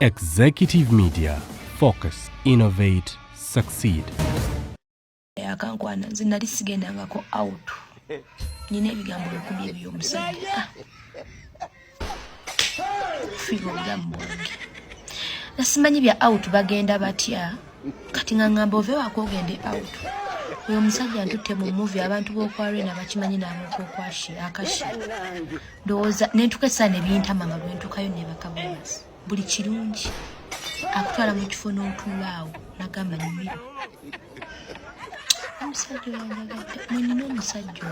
Executive Media. Focus, innovate, succeed. Akankwana nze nali sigendangako out. Nina ebigambo lukumi eby'omusajja. Figo bigambo bwange. Nasimanyi bya out bagenda batya. Kati ngangamba ove wakogende out. Oyo musajja ntutte mu movie abantu b'okwalwe nabakimanyi n'amuntu okwashi akashi. Ndowooza nentukesa ne bintama nga lwentukayo ne bakabonasi. Buli kirungi. Akutwala mu kifo n'otuulaawo nagamba nyumiro. Omusajja wanjagadde mwenina omusajja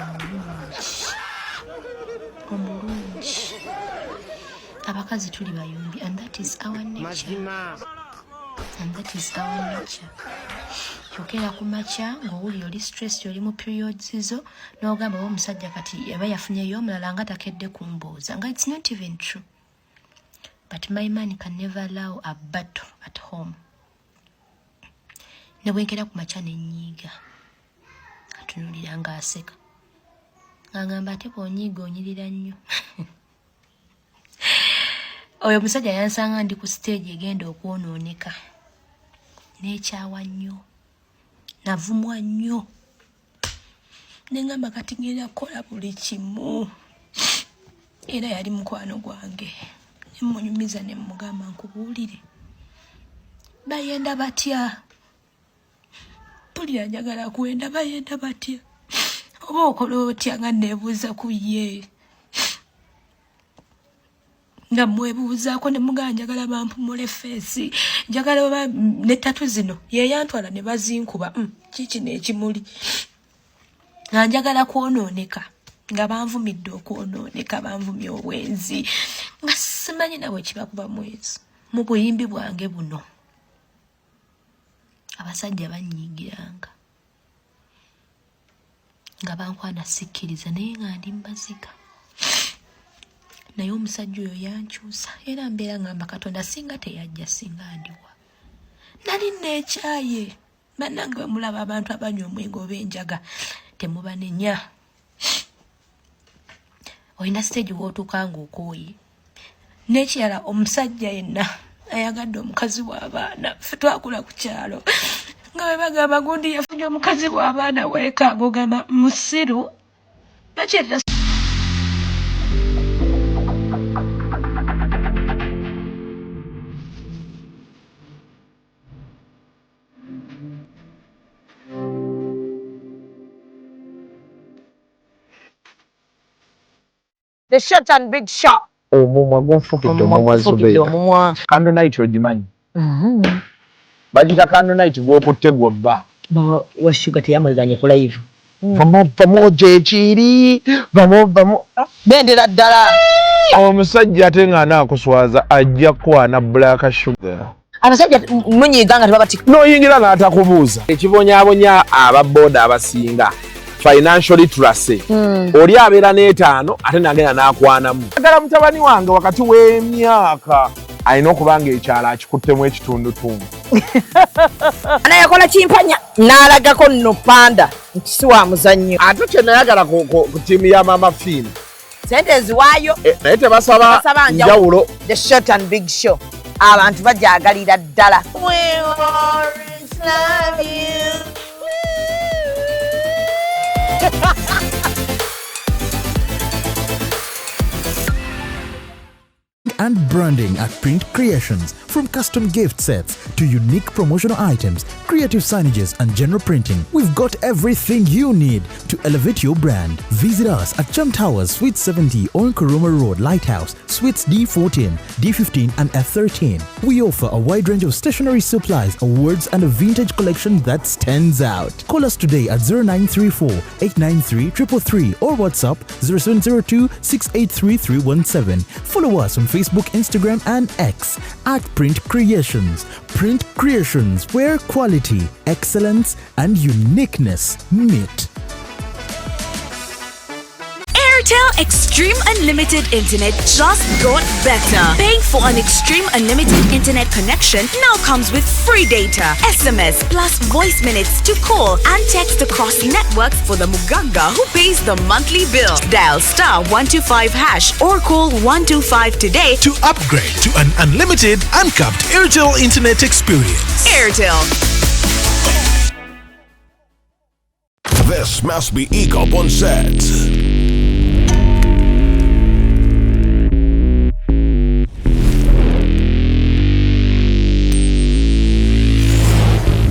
omulungi. Abakazi tuli bayumbi and that is our nature. And that is our nature. Yokera ku makya ng'owuli oli stress yoli mu periods zo n'ogamba omusajja kati yaba yafunyeyo omulala nga takedde kumbuuza nga it's not even true. But my man can never allow a battle at home. Ne bwenkera ku makya n'ennyiiga. Atunulira ng'aseka. Ng'agamba ate bw'onyiiga onyirira nnyo. Oyo omusajja yansanga ndi ku stage egenda okwonooneka. N'ekyawa nnyo. Navumwa nnyo. Ne ngamba kati ngenda kukola buli kimu. Era yali mukwano gwange. Ne mmunyumiza ne mmugamba nkubuulire. Bayenda batya? Pulira njagala kuwenda bayenda batya? Oba okola otya nga neebuuza ku ye? Nga mwebuuzaako ne mugamba njagala bampumule feesi. Njagala oba ne tatu zino ye yantwala ne bazinkuba. Kiki n'ekimuli. Nga njagala kwonooneka. Nga banvumidde okwonooneka banvumye obwenzi. Nga simanyi nawe kibakuba mwezi. Mu buyimbi bwange buno. Abasajja banyiigiranga. Nga bankwana sikkiriza naye nga ndi mbaziga. Naye omusajja oyo yankyusa era mbeera ngamba Katonda singa teyajja singa ndiwa. Nali neekyaye. Bannange bwe mulaba abantu abanywa omwenge oba enjaga temubanenya. Olina stage w'otuuka ng'okooye. N'ekirala omusajja yenna ayagadde omukazi w'abaana. Ffe twakula ku kyalo. Nga bwe bagamba gundi yafunye omukazi w'abaana w'eka ng'ogamba musiru. Bakyerera The short and big shot. Omumwa gonfukidde omumwa Zubeida. Candle night ogimanyi. Bagita candle night gw'okutte gw'obba. Washuga teyamaliranye ku live. Vamo gyekiri. Vamo. Bendera ddala. Omusajja ate nga anaakuswaza ajja kwana black sugar. Abasajja munyiiga nga tebabati. N'oyingira n'atakubuuza. Ekibonyaabonya ababooda abasinga. Financial literacy. Oli abeera n'etaano ate nagenda n'akwanamu. Agala mutabani wange wakati w'emyaka alina okuba nga ekyalo akikuttemu ekitundutundu. Anayakola kimpanya n'alagako nno panda nkisi wa muzannyo. Ate kye nayagala ku ttiimu ya Mama Fiina. Sente eziwaayo. Naye tebasaba njawulo. The short and big show. Abantu bajaagalira ddala. We always love you. And branding at Print Creations. From custom gift sets to unique promotional items, creative signages and general printing, we've got everything you need to elevate your brand. Visit us at Chum Towers, Suite 70 on Kuruma Road, Lighthouse, Suites D14, D15 and F13. We offer a wide range of stationery supplies, awards and a vintage collection that stands out. Call us today at 0934 893 333 or WhatsApp 0702 683 317. Follow us on Facebook, Instagram and X at Print Creations. Print Creations, where quality, excellence and uniqueness meet. Airtel Extreme Unlimited Internet just got better. Paying for an Extreme Unlimited Internet connection now comes with free data, SMS plus voice minutes to call and text across networks for the Muganga who pays the monthly bill. Dial *125# or call 125 today to upgrade to an unlimited, uncapped Airtel Internet experience. Airtel. This must be ECOP on set.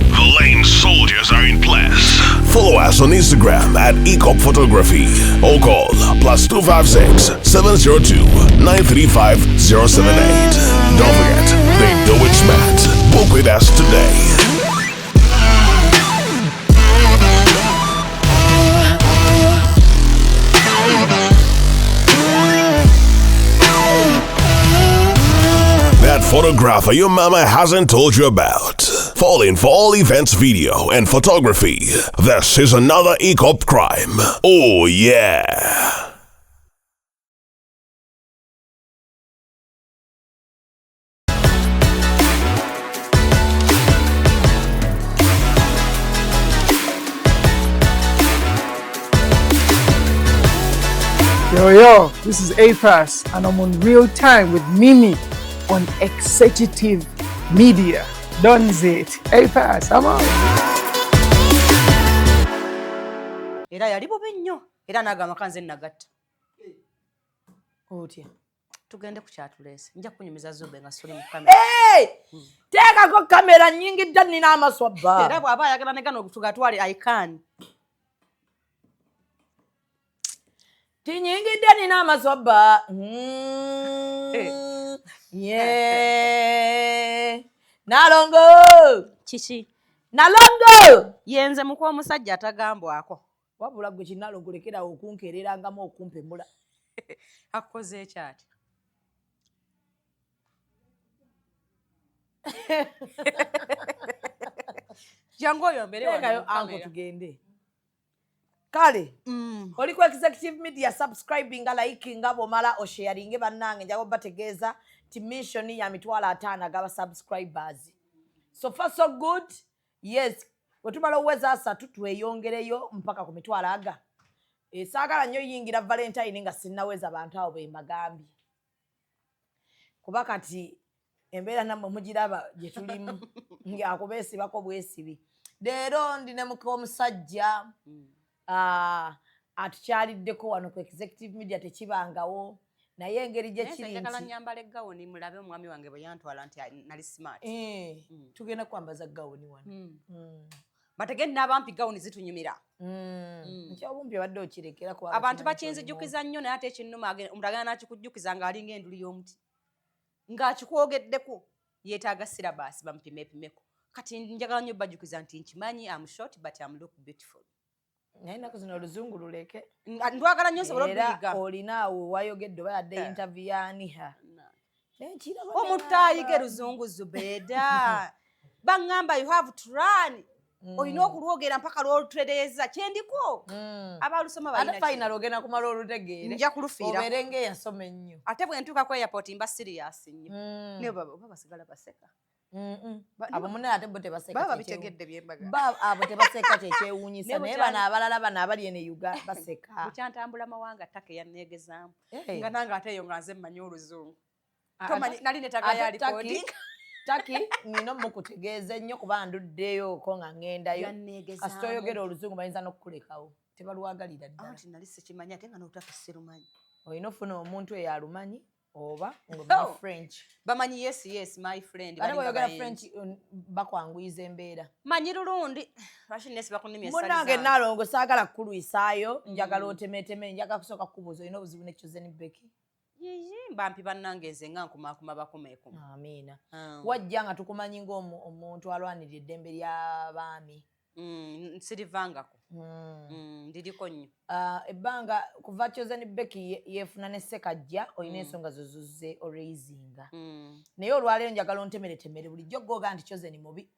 The Lane soldiers are in place. Follow us on Instagram at ECOP Photography or call +256 702 935 078. Don't forget, they do it smart. Book with us today. That photographer your mama hasn't told you about. Falling for all events video and photography. This is another ECOP crime. Oh yeah. Yo, this is A-Pass and I'm on Real Time with Mimi on Executive Media. Done it. A-Pass, I'm out. Era yali bubi nnyo era n'agamba kanze nagatta. Otya tugende ku kyatuleese nja kunyumiza Zube nga suli mu kamera. Teekako kamera nnyingi dda nina amaswabba. Era bw'aba ayagala ne gano tugatwale icon. Tinyingidde nina amaswabba. Nalongo! Kiki? Nalongo! Yenze muko omusajja atagambwako. Wabula gwe kinalongo lekera okunkeererangamu okumpemula. Akoze ekyati. Jangu oyo mbere wano anko tugende. Kale, oli ku Executive Media subscribing likinga bomala o sharing bannange njago bategeeza ti mission ya mitwala 5 agaba subscribers. So far so good. Yes, wetumala uweza asatu tweyongereyo mpaka ku mitwala aga. Saagala nnyo yingira Valentine nga sinnaweza abantu abo be magambi. Kuba kati embeera namwe mugiraba gye tulimu ng'akubesi bako bwesibi. Leero ndine muko omusajja atukyaliddeko wano ku Executive Media tekibangawo naye engeri gye kiri nti njagala nyambala eggawuni mulabe omwami wange bwe yantwala nti nali smart. Tugenda kwambaza gawuni wano. Batege n'abampi gawuni zitunyumira. Nkyobumpi obadde okirekera ku abantu bakinzijukiza nnyo naye ate ekinnuma omulagana n'akikujjukiza ng'alinga enduli y'omuti. Ng'akikwogeddeko yeetaaga syllabus bampimepimeko. Kati njagala nnyo bajjukiza nti nkimanyi I'm short but I'm look beautiful. Naye naku zino oluzungu luleke. Ndwagala nnyo nsobola okuyiga. Era olinaawo wayogedde oba yadde interview ya Aniha. Omuntu ayiga luzungu Zubeda. Baŋŋamba you have to run. Olina okulwogera mpaka lw'olutereeza kyendiko. Abalusoma balina. Ate final ogenda kumala olutegeere. Nja kulufiira. Obeere ng'eyasoma ennyo. Ate bwe ntuuka ku airport mba serious nnyo. Ne baba basigala baseka. Abo munne ate bo tebaseka. Baba bitegedde byembaga. Abo tebaseka kyekyewuunyisa naye bano abalala bano abali ene Uganda baseka. Bukyantambula mawanga ttaka eyanneegezaamu. Nga nange ate eyo nga nze mmanyi oluzungu. Nali nettaka ya lipooti. Taki nino mukutegeeza ennyo kuba nduddeyo ko nga ŋŋendayo. Kasita oyogera oluzungu bayinza n'okukulekawo. Tebalwagalira ddala. Anti nali sikimanyi ate nga n'olutaka sirumanyi. Olina ofuna omuntu eyo alumanyi oba nga French. Bamanyi yes my friend. Ate bw'oyogera French bakwanguyiza embeera. Manyi lulundi. Lwaki nesi bakunimya esali Munnange Nalongo saagala kukulwisaayo njagala otemeteme njagala kusooka kukubuuza olina obuzibu ne Chosen Becky. Bampi bannange nze nga nkumakuma bakumeekuma. Amiina. Wajja nga tukumanyi ng'omuntu alwanirira eddembe ly'abaami. Sirivangako. Ndiriko nnyo. Ebbanga kuva Chosen Becky yeefuna ne Ssekajja olina ensonga zo zozze oraisinga. Naye olwaleero njagala ontemeretemere bulijjo googa nti Chosen mubi.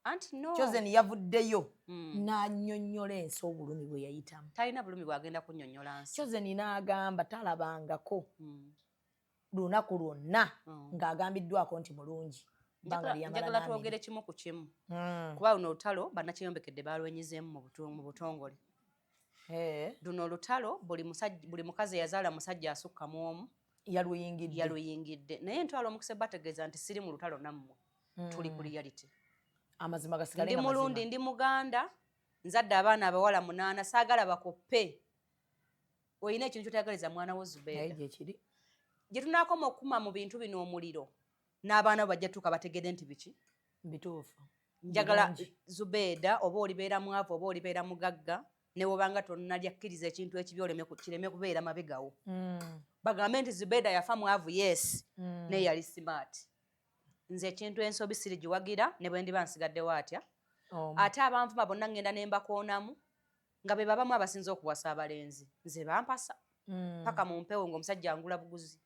Anti no. Chosen yavuddeyo n'annyonnyola ensi obulumi bwe yayitamu. Talina bulumi bw'agenda kunnyonnyola nsi. Chosen n'agamba talabangako lunaku lwonna ng'agambiddwako nti mulungi. Njagala twogere kimu ku kimu. Kuba luno olutalo bannakiyombekedde balwenyizeemu mu butongole. Luno olutalo buli mukazi eyazaala musajja asukkamu omu yaluyingidde. Naye ntwala omukisa bategeeza nti siri mu lutalo nammwe. Tuli ku reality. Amazima gasigale ndi Mulundi, ndi Muganda, nzadde abaana abawala 8, saagala bakoppe. Oyina ekintu ky'otayagaliza mwana wo Zubeida. Gye tunaakoma okukuma mu bintu bino omuliro n'abaana bajja tuka bategede nti biki bituufu. Njagala Zubeida oba olibeera mwavu oba olibeera mugagga ne wobanga tonnalyakkiriza ekintu ekibi kireme kubeera mabegawo. Bagambe nti Zubeida yafa mwavu, yes, naye yali smart. Nze ekintu ensobi siri giwagira ne bwe ndiba nsigaddewo atya. Ate abanvuma bonna ngenda ne mbakoonamu nga be babamu abasinza okuwasa abalenzi. Nze bampasa paka mu mpewo ng'omusajja angula buguzi.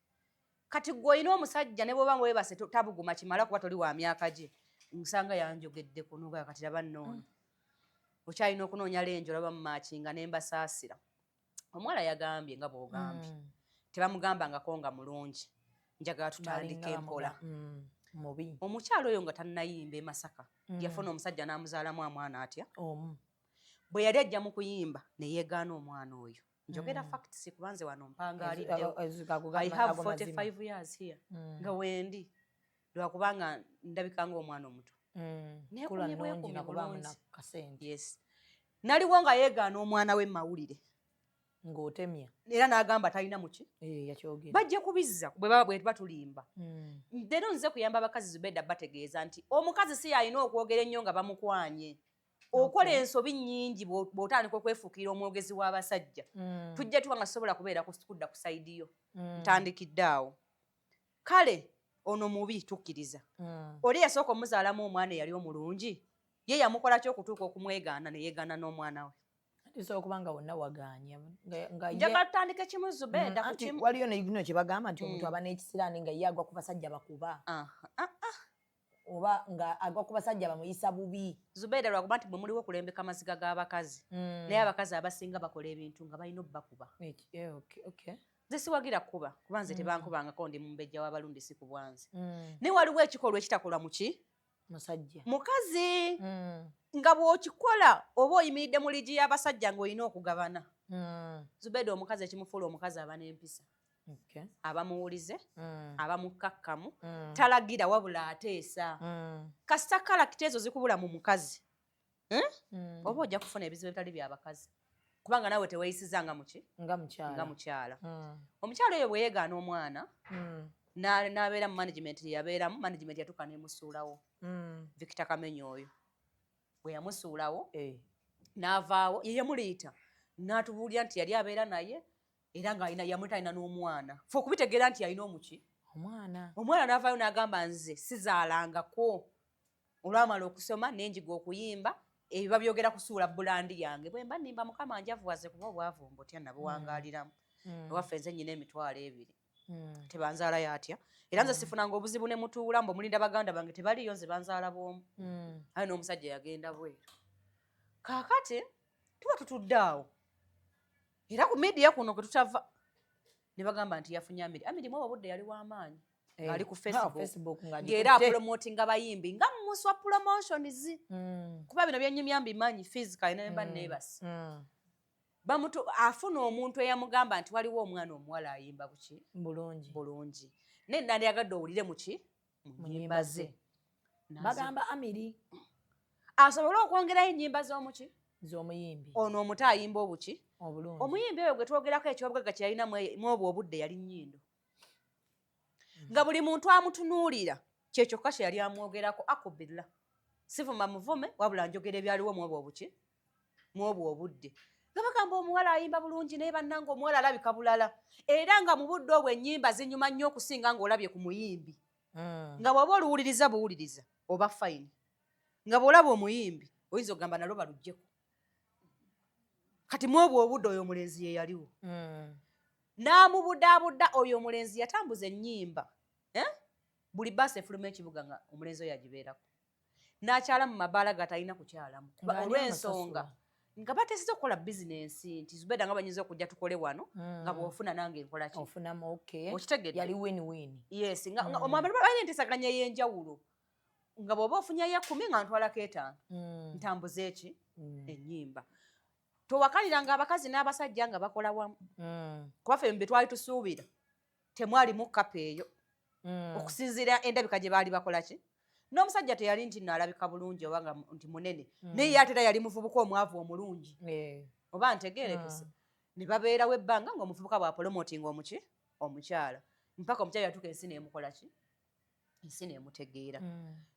Kati gwe olina omusajja ne bw'oba weebase tabuguma kimala kuba toli wa myaka gye. Nsanga yanjogedde kunuga kati laba nnono. Okyalina okunoonya lenjo laba mu maakinga ne mbasaasira. Omuwala yagambye nga bw'ogambye. Tebamugambangako nga mulungi. Njagala tutandike empola. Omukyalo oyo nga tannayimba e Masaka yafuna omusajja n'amuzaalamu omwana atya. Bwe yali ajja mu kuyimba ne yeegaana omwana oyo. Njogera facts kubanze wano mpangaaliddewo. I have 45 years here. Nga wendi. Lwakubanga ndabika ng'omwana omuto. Yes. Naliwo nga yeegaana omwana we mawulire. Ng'otemya. Era n'agamba talina muki? Yakyogera. Bajja kubizza bwe batulimba. Leero nze kuyamba abakazi Zubeida bategeeza nti omukazi si yalina okwogera ennyo nga bamukwanye. Okola ensobi nnyingi bw'otandika okwefuukira omwogezi w'abasajja. Tujja tuba nga sobola kubeera kudda ku sayidi yo. Ntandikidde awo. Kale ono mubi tukkiriza. Oli yasooka omuzaalamu omwana eyali omulungi. Ye yamukola ki okutuuka okumwegaana ne yeegaana n'omwana we. Iso kubanga wonna waganya njagala tutandike kimu Zubeida ku kimu. Waliyo ne kye bagamba nti omuntu aba n'ekisiraani nga ye agwa ku basajja bakuba. Oba nga agwa ku basajja bamuyisa bubi. Zubeida lwakuba nti bwe muliwo okulembeka amaziga g'abakazi. Naye abakazi abasinga bakola ebintu nga balina obbakuba. Nze siwagira kuba kuba nze tebankubangako ndi mumbejja w'abalundi si ku bwanzi. Naye waliwo ekikolwa ekitakola muki? Musajja. Mukazi. Nga bw'okikola oba oyimiridde mu ligi y'abasajja ng'olina okugabana. Zubeida omukazi ekimufuula omukazi aba n'empisa. Abamuwulize, abamukakkamu, talagira wabula ateesa. Kasita kalakita ezo zikubula mu mukazi. Oba ojja kufuna ebizibu ebitali by'abakazi. Kubanga naawe teweeyisiza nga muki? Nga mukyala. Omukyala oyo bwe yeegaana omwana n'abeera mu management yabeeramu, management yatuuka n'emusuulawo. Victor Kamenyi oyo. Bwe yamusuulawo n'avaawo ye yamuliyita n'atubuulira nti yali abeera naye era nga yamwetalina n'omwana. Fe okubitegeera nti yalina omuki? Omwana n'avaayo n'agamba nze sizaalangako olwamala okusoma n'enjiga okuyimba ebiba byogera kusuula bulandi yange. Bwe mba nnimba Mukama njavuwaze kuba obwavu mbotya nabuwangaaliramu. Ewaffe nze nnyina emitwalo 2. Tebanzaala yatya. Era nze sifunanga obuzibu ne mutuula mbu mulinda baganda bange tebaliyo nze banzaala bw'omu. Aye n'omusajja yagenda bweru. Kaakati tuba tutudde awo. Era ku media kuno kwe tutava ne bagamba nti yafunye Amiri mu obudde yali w'amaanyi. Ali ku Facebook. Ng'era promoting abayimbi nga muswa promotions. Kuba bino byennyumya mbimanyi physical ne mba neebasi. Bamutu afuna omuntu eyamugamba nti waliwo omwana omuwala ayimba buki? Bulungi. Ne nali agadde owulire muki? Mu nnyimba ze. Bagamba Amiri. Asobola okwongerayo ennyimba z'omuki? Z'omuyimbi. Ono omuto ayimba obuki? Omuyimbi oyo gwe twogerako ekyobugagga kye yalina mu obwo obudde yali nnyindo. Nga buli muntu amutunuulira kye kyokka kye yali amwogerako akubirira. Sivuma muvume wabula njogera ebyaliwo mu obwo obuki? Mu obwo obudde. Nga bagamba omuwala ayimba bulungi naye bannanga omuwala alabika bulala. Era nga mu budde obwo ennyimba zinyuma nnyo okusinga ng'olabye ku muyimbi. Nga bw'oba oluwuliriza buwuliriza oba fayini. Nga bw'olaba omuyimbi oyinza okugamba nalwo baluggyeko. Kati mu obwo obudde oyo omulenzi ye yaliwo. N'amubuddaabudda oyo omulenzi yatambuza ennyimba. Buli baasi efuluma ekibuga nga omulenzi oyo agibeerako. n'akyala mu mabaala gatalina kukyalamu olw'ensonga nga batesiza okukola bizinensi nti zubeda nga banyinza okujja tukole wano nga bw'ofuna nange nkola ki okitegedde yali win-win. Yes, omwami balina enteesaganya ey'enjawulo nga bw'oba ofunya ya 10 nga ntwalako 5 ntambuza eki ennyimba towakaliranga abakazi n'abasajja nga bakola wamu kuba ffe mbe twali tusuubira temwalimu kapa eyo okusinziira endabika gye baali bakola ki n'omusajja teyali nti naalabika bulungi oba nga nti munene naye ate era yali muvubuka omwavu omulungi oba ntegeerekese ne babeerawo ebbanga ng'omuvubuka bw'apolomotinga omukyala mpaka omukyala yatuuka ensi n'emukola ki ensi n'emutegeera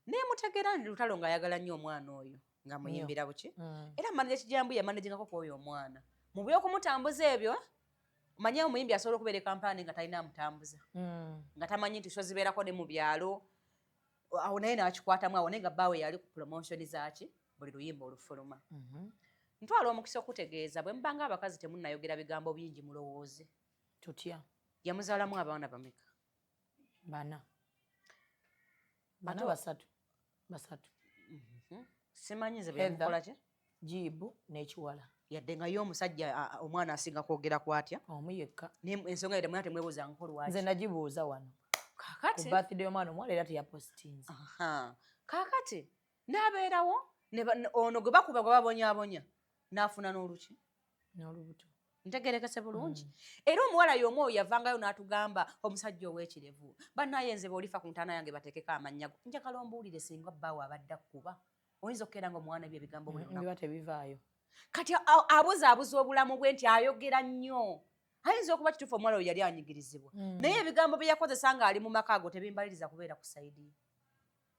n'emutegeera lutalo ng'ayagala nnyo omwana oyo nga muyimbira buki era manaja kijambu yamanajingako kw'oyo omwana mu by'okumutambuza ebyo manye omuyimbi asobola okubeera kampaani nga talina amutambuza nga tamanyi nti so zibeerako ne mu byalo awo naye n'akikwatamu awo naye nga bbaawe yali ku promotion zaaki buli luyimba olufuluma ntwala omukisa okutegeeza bwe mubanga abakazi temunnayogera bigambo bingi mulowooze tutya yamuzaalamu abaana bameka bana basatu simanyi nze byamukola ki jibu n'ekiwala yadde nga yo omusajja omwana asinga kwogera kwatya omu yekka ensonga yadde mwana temwebuuza nkolo lwaki nze nagibuuza wano kakati ku birthday y'omwana omwala era teyapostinze kakati n'abeerawo ono gwe bakuba gwe babonyaabonya n'afuna n'oluki n'olubuto ntegerekese bulungi era omuwala y'omu oyo yavangayo n'atugamba omusajja ow'ekirevu bannaye nze bw'olifa ku ntaana yange bateekeko amannya go njagala ombuulire singa bbaawe abadde akkuba oyinza okukeera nga omwana ebyo ebigambo buli lunaku biba tebivaayo kati abuzaabuza obulamu bwe nti ayogera nnyo ayinza okuba kituufu omuwala oyo yali anyigirizibwa naye ebigambo bye yakozesa ng'ali mu maka ago tebimbaliriza kubeera ku sayidi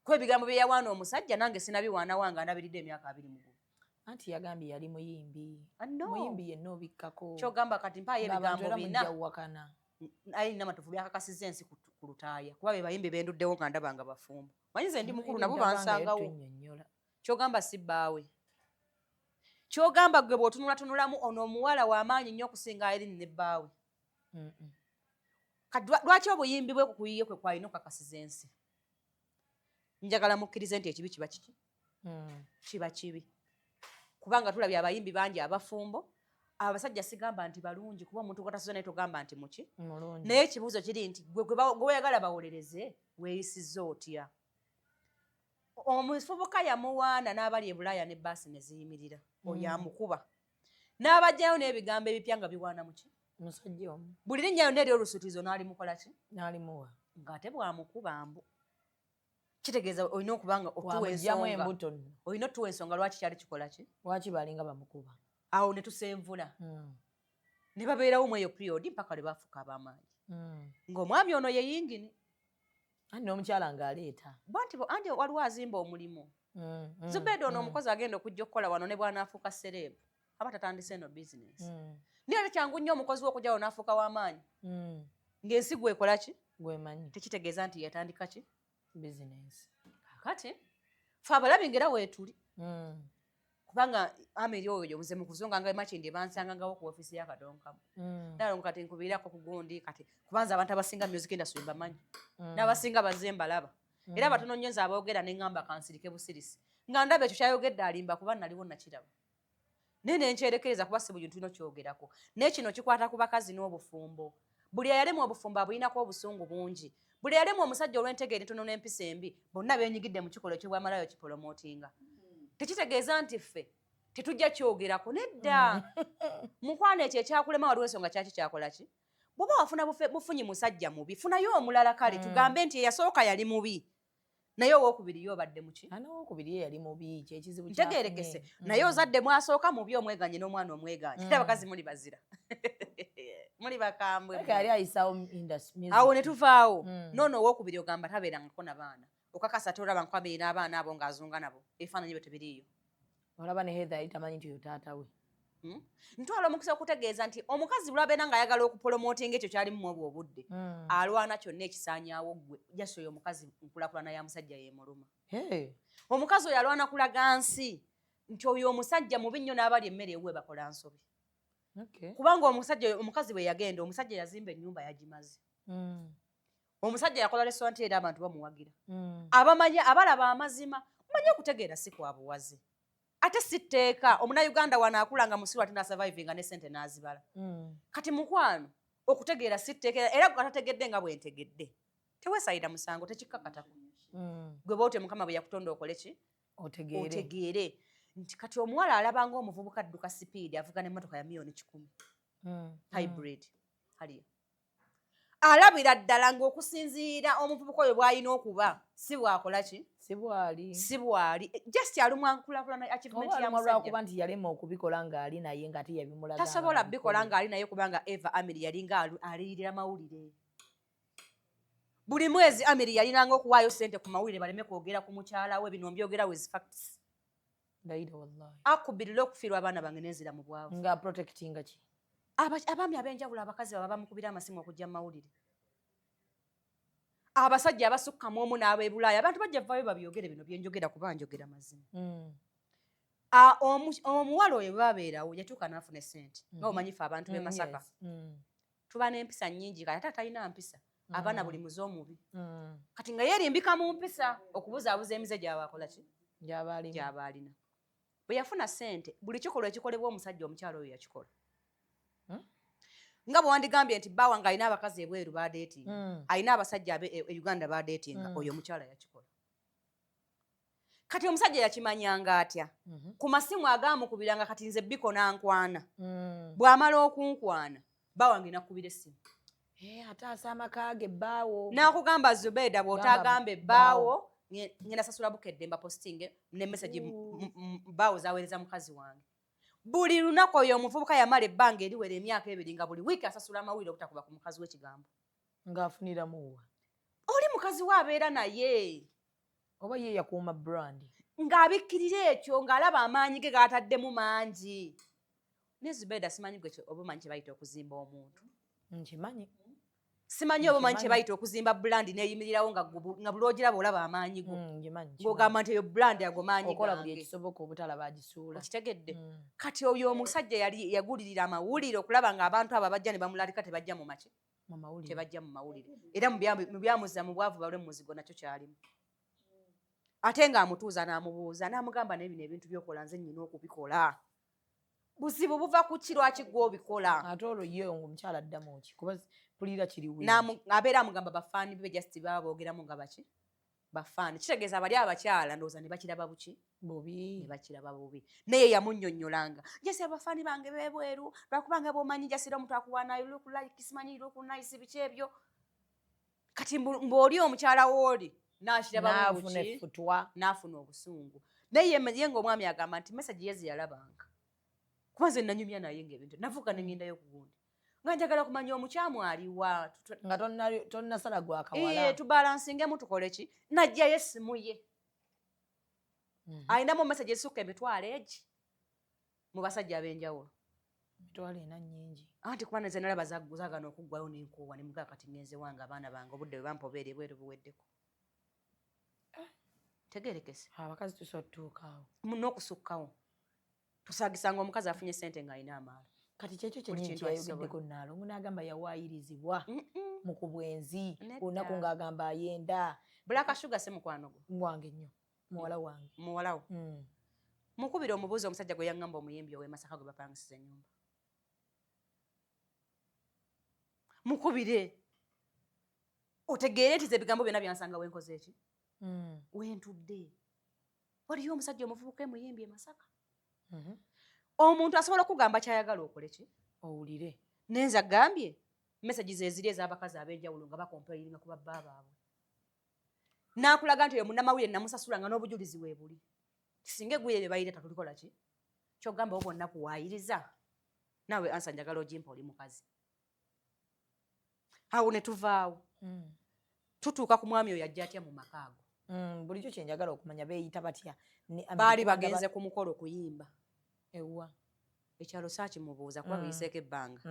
kuba ebigambo bye yawaana omusajja nange sinabiwaana wange anabiridde emyaka 20 anti yagambye yali muyimbi no. muyimbi yenna obikkako kyogamba kati mpaayo ebigambo bina ayina matufu byakakasiza ensi ku lutaaya kuba be bayimbi benduddewo nga ndaba nga bafumbo manyize ndi mukulu nabo bansangawo kyogamba si bbaawe kyogamba gwe bw'otunulatunulamu ono omuwala w'amaanyi nnyo okusinga Irene ne bbaawe lwaki obuyimbi bwe kukuyiye kwe kwalina okukakasiza ensi njagala mukkirize nti ekibi kiba kiki kiba kibi kubanga tulabye abayimbi bangi abafumbo abasajja sigamba nti balungi kuba omuntu gwatasizo naye togamba nti muki naye ekibuuzo kiri nti gwe weyagala bawolereze weeyisizza otya omufubuka yamuwaana n'abali e Bulaaya ne baasi ne ziyimirira oyo amukuba n'abajjayo n'ebigambo ebipya nga biwaana muki musajja omu buli linnyayo n'eri olusutizo n'alimukola ki n'alimuwa ng'ate bwamukuba mbu kitegeeza olina okuba nga otuwa ensonga olina otuwa ensonga lwaki kyali kikola ki lwaki balinga bamukuba awo ne tusenvula ne babeerawo mu eyo period mpaka lwe bafuuka ab'amaanyi ng'omwami ono ye yingini andi n'omukyala ng'aleeta banti andi waliwo azimba omulimu Zubeda ono omukozi agenda okujja okukola wano ne bw'anaafuuka serebu aba tatandise eno bizinesi naye ate kyangu nnyo omukozi w'okujja wano n'afuuka w'amaanyi ng'ensi gwekola ki gwemanyi tekitegeeza nti yatandika ki bizinesi kakati fe abalabi ngera weetuli kubanga ameri oyo muze mukuzonga nga emakindi bansangangawo ku ofiisi ya Kadonkamu nalo kati nkubiirako ku gundi kati kubanza abantu abasinga music industry bamanyi n'abasinga bazemba laba era batono nnyo nze aboogera ne ngamba kansirike busirisi nga ndaba ekyo kyayogedde alimba kuba naliwo nakiraba naye nenkyerekereza kuba si buli tulina kyogerako naye kino kikwata ku bakazi n'obufumbo buli eyalemu obufumbo abulinako obusungu bungi buli eyalemu omusajja olw'entegeera entono n'empisa embi bonna beenyigidde mu kikolo ky'obwamalayo kipolomootinga tekitegeeza nti ffe tetujja kyogerako nedda mukwano ekyo ekyakulema waliwo ensonga kyaki kyakola ki bw'oba wafuna bufunyi musajja mubi funayo omulala kale tugambe nti eyasooka yali mubi naye owookubiri yo obadde muki n'owookubiri ye yali mubi kyekizibu ntegeerekese naye ozadde mwasooka mubi omweganye n'omwana omweganye era abakazi muli bazira muli bakambwe yali ayisawo awo ne tuvaawo noono owookubiri ogamba tabeerangako n'abaana okakasa tolaba nkwabeera abaana abo ng'azunga nabo ebifaananyi byo tebiriiyo olaba ne Heather yali tamanyi nti oyo taata we ntwala omukisa okutegeeza nti omukazi bulabeera ng'ayagala okupolomootinga ekyo kyalimu mwobwo obudde alwana kyonna ekisaanyaawo ggwe jasi oyo omukazi nkulakulana ya musajja yeemuluma omukazi oyo alwana kulaga nsi nti oyo omusajja mubi nnyo n'abali emmere ewuwe bakola nsobi kubanga omukazi bwe yagenda omusajja yazimba ennyumba yagimaze omusajja yakola restaurant era abantu bamuwagira abamanya abalaba amazima omanyi okutegeera si kwa buwazi ate si tteeka omunnayuganda wano akulanga musiru ate nasurvivinga ne ssente n'azibala kati mukwano okutegeera si tteeka era atategedde nga bwentegedde teweesayira musango tekikkakatako gwe boote mukama bwe yakutonda okole ki otegeere nti kati omuwala alaba ng'omuvubuka adduka sipiidi avuga n'emmotoka ya miliyoni 10 hybrid haliya alabira ddala ng'okusinziira omuvubuka oyo bw'alina okuba si bwakola ki si bwali just alumwa nkulakulana achievement ya musajja lwakuba nti yalema okubikola ng'ali naye nga teyabimulaga tasobola bikola ng'ali naye kubanga Eva Amiri yalinga aliyirira mawulire buli mwezi Amiri yalinanga okuwaayo ssente ku mawulire baleme kwogera ku mukyala we bino mbyogera with facts ndaira wallahi akubirira okufiirwa abaana bange nenzira mu bwavu nga protectinga ki abaami ab'enjawulo abakazi baba bamukubira amasimu okujja mu mawulire abasajja abasukkamu omu n'ab'e Bulaaya abantu bajja vaayo babyogere bino byenjogera kuba njogera mazima omuwala oyo babeerawo yatuuka n'afuna essente nga omanyifu abantu b'e Masaka tuba n'empisa nnyingi kati ate talina mpisa abaana buli muze omubi kati nga yeerimbika mu mpisa okubuzaabuza emize gy'aba akola ki gy'aba alina bwe yafuna ssente buli kikolwa ekikolebwa omusajja omukyala oyo yakikola nga bwe wandigambye nti bbaawa nga alina abakazi ebweru badeetinga alina abasajja e Uganda badeetinga oyo omukyala yakikola kati omusajja yakimanyanga atya ku masimu agaamukubiranga kati nze Biko nankwana bw'amala okunkwana bbaawa nge nakkubira essimu ataasa amaka ge bbaawo n'akugamba Zubeda bw'otagamba ebbaawo ngenda sasula bukedde mbapostinge ne message bbaawo zaweereza mukazi wange buli lunaku oyo omuvubuka yamala ebbanga eriwera emyaka 2 nga buli wiiki asasula amawulire okutakuba ku mukazi w'ekigambo ng'afuniramuwa oli mukazi we abeera naye oba ye yakuuma brand ng'abikkirira ekyo ng'alaba amaanyi ge g'ataddemu mangi ne Zubeda simanyi gwe oba omanyi kye bayita okuzimba omuntu nkimanyi simanyi oba omanyi kye bayita okuzimba brand neeyimirirawo nga buli ogiraba olaba amaanyi go ng'ogamba nti eyo brand ago maanyi okola buli ekisoboka obutalaba agisuula okitegedde kati oyo omusajja yali yagulirira amawulire okulaba ng'abantu abo abajja ne bamulalika tebajja mu maki tebajja mu mawulire era mu byamuzza mu bwavu balwe mu muzigo nakyo kyalimu ate ng'amutuuza n'amubuuza n'amugamba n'ebino ebintu by'okola nze nnyina okubikola buzibu buva ku ki lwaki gwe obikola ate olwo ye omukyala addamu ki kuba pulira kiriwe abeera amugamba bafaani be just baba boogeramu nga baki bafaani kitegeeza bali abakyala ndowooza ne bakiraba buki bubi ne bakiraba bubi naye yamunnyonnyolanga jesi abafaani bange beebweru lwakubanga bw'omanyi jasira omuntu akuwaanayo lukulike simanyi lukunayisi biki ebyo kati mbw'oli omukyala w'oli n'akiraba buki n'afuna obusungu naye ng'omwami agamba nti message yezi yalabanga kuba nze nanyumya naye ng'ebintu navuga ne ngendayo ku gundi nga njagala kumanya omukyamu aliwa nga tonnasala gwakawala tubalansingemu tukole ki najjayo essimu ye ayinamu message esukka emitwalo egi mu basajja ab'enjawulo emitwalo ena nnyingi anti kuba nze nalaba zaagana okuggwayo n'enkuuwa ne mugaa kati ngenze wange abaana bange obudde bwe bampobeera ebweru buweddeko tegerekese abakazi tusobola tutuukaawo n'okusukkawo tusaagisanga omukazi afunye ssente ng'alina amaala kati kyekyo kyenyini kyayogeddeko naalo omuntu agamba yawaayirizibwa mu ku bwenzi olunaku ng'agamba ayenda Black Sugar se mukwano gwo wange nnyo muwala wange muwalawo mukubira omubuuzi omusajja gwe yaŋŋamba omuyimbi ow'e Masaka gwe bapangisiza ennyumba mukubire otegeere nti ze ebigambo byonna byansanga wenkoze eki wentudde waliyo omusajja omuvubuka emuyimbi e Masaka omuntu asobola okugamba kyayagala okole ki owulire nenze agambye message ze ziri ez'abakazi ab'enjawulo nga bakompayiringa ku babba baabwe n'akulaga nti oyo munnamawulire namusasulanga n'obujulizi we buli singa eggwire bye bayireta tulikola ki kyogamba wo bonna kuwaayiriza naawe ansa njagala ogimpa oli mukazi awo ne tuvaawo tutuuka ku mwami oyo ajja atya mu maka ago bulijjo kyenjagala okumanya beeyita batya baali bagenze ku mukolo kuyimba ewa ekyalo saakimubuuza kuba biyiseeko ebbanga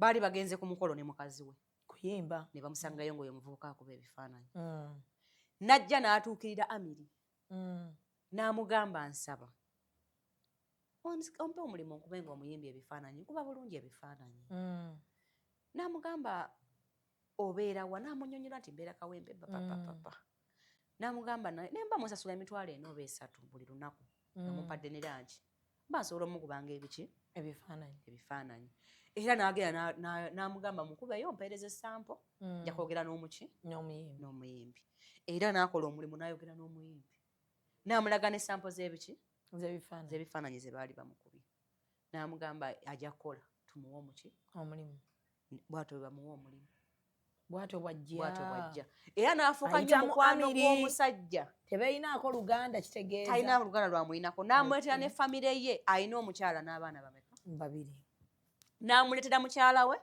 baali bagenze ku mukolo ne mukazi we kuyimba ne bamusangayo ng'oyo muvubuka akuba ebifaananyi najja n'atuukirira Amiri n'amugamba nsaba ompe omulimu nkube nga omuyimbi ebifaananyi nkuba bulungi ebifaananyi n'amugamba obeera wa n'amunnyonnyola nti mbeera Kawempe papapapa Namugamba nemba musasula emitwalo eno oba esatu buli lunaku namupadde ne lanchi basobola omukubanga ebifaananyi era n'agenda n'amugamba mukubeyo mpeereza essampo nja kwogera n'omuyimbi era n'akola omulimu n'ayogera n'omuyimbi n'amulaga n'essampo z'ebifaananyi ze baali bamukubye n'amugamba ajja kukola tumuwe omulimu bw'atyo bwe bamuwa omulimu bw'atyo bw'ajja era n'afuuka nnyo mukwano gw'omusajja tebayinaako luganda kitegeeza talina luganda lwamuyinako n'amuleetera ne famire ye alina omukyala n'abaana bameka 2 n'amuleetera mukyala we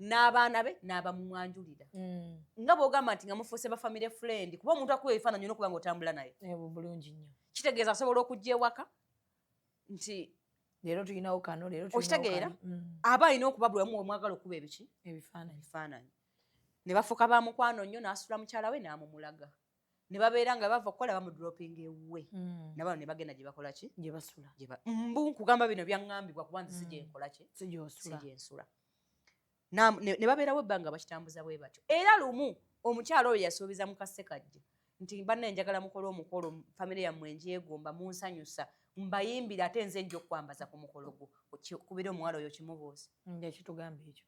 n'abaana be n'abamumwanjulira nga bw'ogamba nti nga mufuuse ba famire friend kuba omuntu akuwa ebifaananyi olwokuba nga otambula naye bulungi nnyo kitegeeza asobola okujja ewaka nti leero tulinawo kano okitegeera aba alina okuba buli wamu omwagala okuba ebifaananyi ne bafuuka ba mukwano nnyo n'asula mukyala we n'amumulaga ne babeera nga bava okukola bamudropinga ewuwe nabano ne bagenda gye bakola ki gye basula nkugamba bino byaŋŋambibwa kuba nti si gye nkola ki si gye nsula ne babeerawo ebbanga bakitambuza bwe batyo era lumu omukyala oyo yasuubiza mu kassekajje nti banne njagala mukole omukolo famire yammwe enjeegomba munsanyusa mbayimbira ate nze nja okukwambaza ku mukolo gwo kubira omuwala oyo kimubuuza ekitugamba ekyo